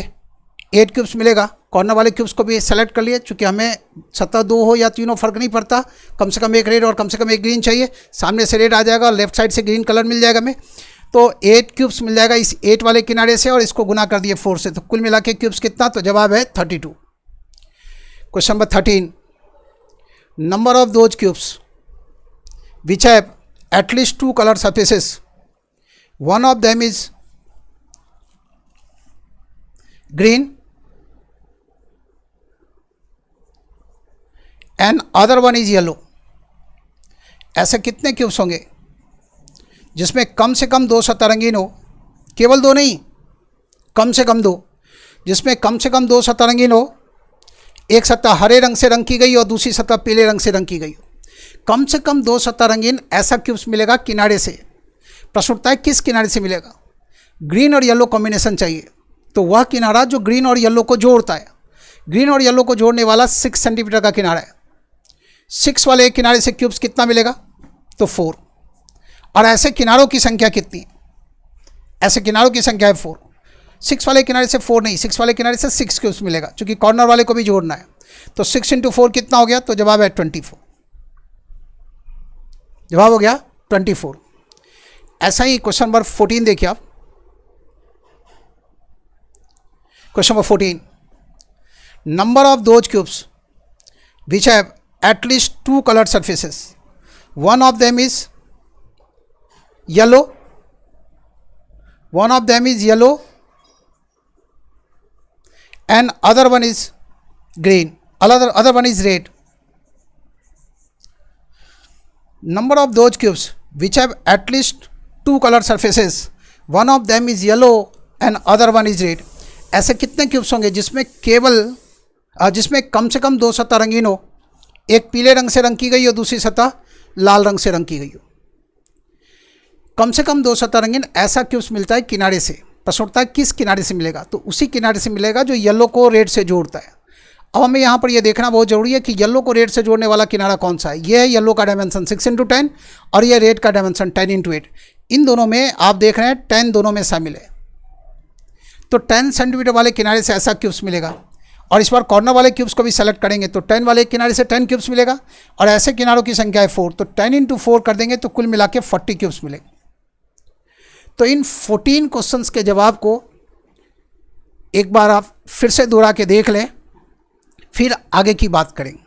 8 क्यूब्स मिलेगा। कॉर्नर वाले क्यूब्स को भी सेलेक्ट कर लिए, चूँकि हमें सतह 2 हो या 3 हो फर्क नहीं पड़ता, कम से कम एक रेड और कम से कम एक ग्रीन चाहिए। सामने से रेड आ जाएगा और लेफ्ट साइड से ग्रीन कलर मिल जाएगा हमें। तो 8 क्यूब्स मिल जाएगा इस 8 वाले किनारे से, और इसको गुना कर दिए 4 से, तो कुल मिला के क्यूब्स कितना, तो जवाब है 32। Question number 13, number of those cubes which have at least 2 color surfaces, one of them is green and other one is yellow। ऐसे कितने क्यूब्स होंगे जिसमें कम से कम 2 सतह रंगीन हो, केवल 2 नहीं, कम से कम 2, जिसमें कम से कम 2 सतह रंगीन हो, एक सतह हरे रंग से रंग की गई और दूसरी सतह पीले रंग से रंग की गई हो। कम से कम 2 सतह रंगीन ऐसा क्यूब्स मिलेगा किनारे से। प्रश्न उठता है किस किनारे से मिलेगा, ग्रीन और येलो कॉम्बिनेशन चाहिए। तो वह किनारा जो ग्रीन और येलो को जोड़ता है, ग्रीन और येलो को जोड़ने वाला 6 सेंटीमीटर का किनारा है। 6 वाले एक किनारे से क्यूब्स कितना मिलेगा, तो 4। और ऐसे किनारों की संख्या कितनी है, ऐसे किनारों की संख्या है 4। 6 वाले किनारे से 4 नहीं, 6 वाले किनारे से 6 क्यूब्स मिलेगा, क्योंकि कॉर्नर वाले को भी जोड़ना है। तो 6 × 4 कितना हो गया, तो जवाब है 24। जवाब हो गया 24। ऐसा ही क्वेश्चन नंबर 14 देखिए आप। Question number 14, number of those cubes which have at least 2 colour surfaces, one of them is yellow, one of them is yellow and other one is green, other one is red. Number of those cubes which have at least 2 color surfaces, one of them is yellow and other one is red। ऐसे कितने cubes होंगे जिसमें कम से कम 2 सतह रंगीन हो, एक पीले रंग से रंग की गई हो, दूसरी सतह लाल रंग से रंग की गई हो। कम से कम 2 सतह रंगीन ऐसा क्यूब्स मिलता है किनारे से। प्रश्न उठता है किस किनारे से मिलेगा, तो उसी किनारे से मिलेगा जो येलो को रेड से जोड़ता है। अब हमें यहाँ पर यह देखना बहुत ज़रूरी है कि येलो को रेड से जोड़ने वाला किनारा कौन सा है। यह है येलो का डायमेंशन 6 × 10 और यह रेड का डायमेंशन 10 × 8। इन दोनों में आप देख रहे हैं 10 दोनों में शामिल है। तो 10 सेंटीमीटर वाले किनारे से ऐसा क्यूब्स मिलेगा, और इस बार कॉर्नर वाले क्यूब्स को भी सेलेक्ट करेंगे तो 10 वाले किनारे से 10 क्यूब्स मिलेगा, और ऐसे किनारों की संख्या है 4, तो 10 × 4 कर देंगे तो कुल मिला के 40 क्यूब्स मिलेंगे। तो इन 14 क्वेश्चंस के जवाब को एक बार आप फिर से दोहरा के देख लें, फिर आगे की बात करेंगे।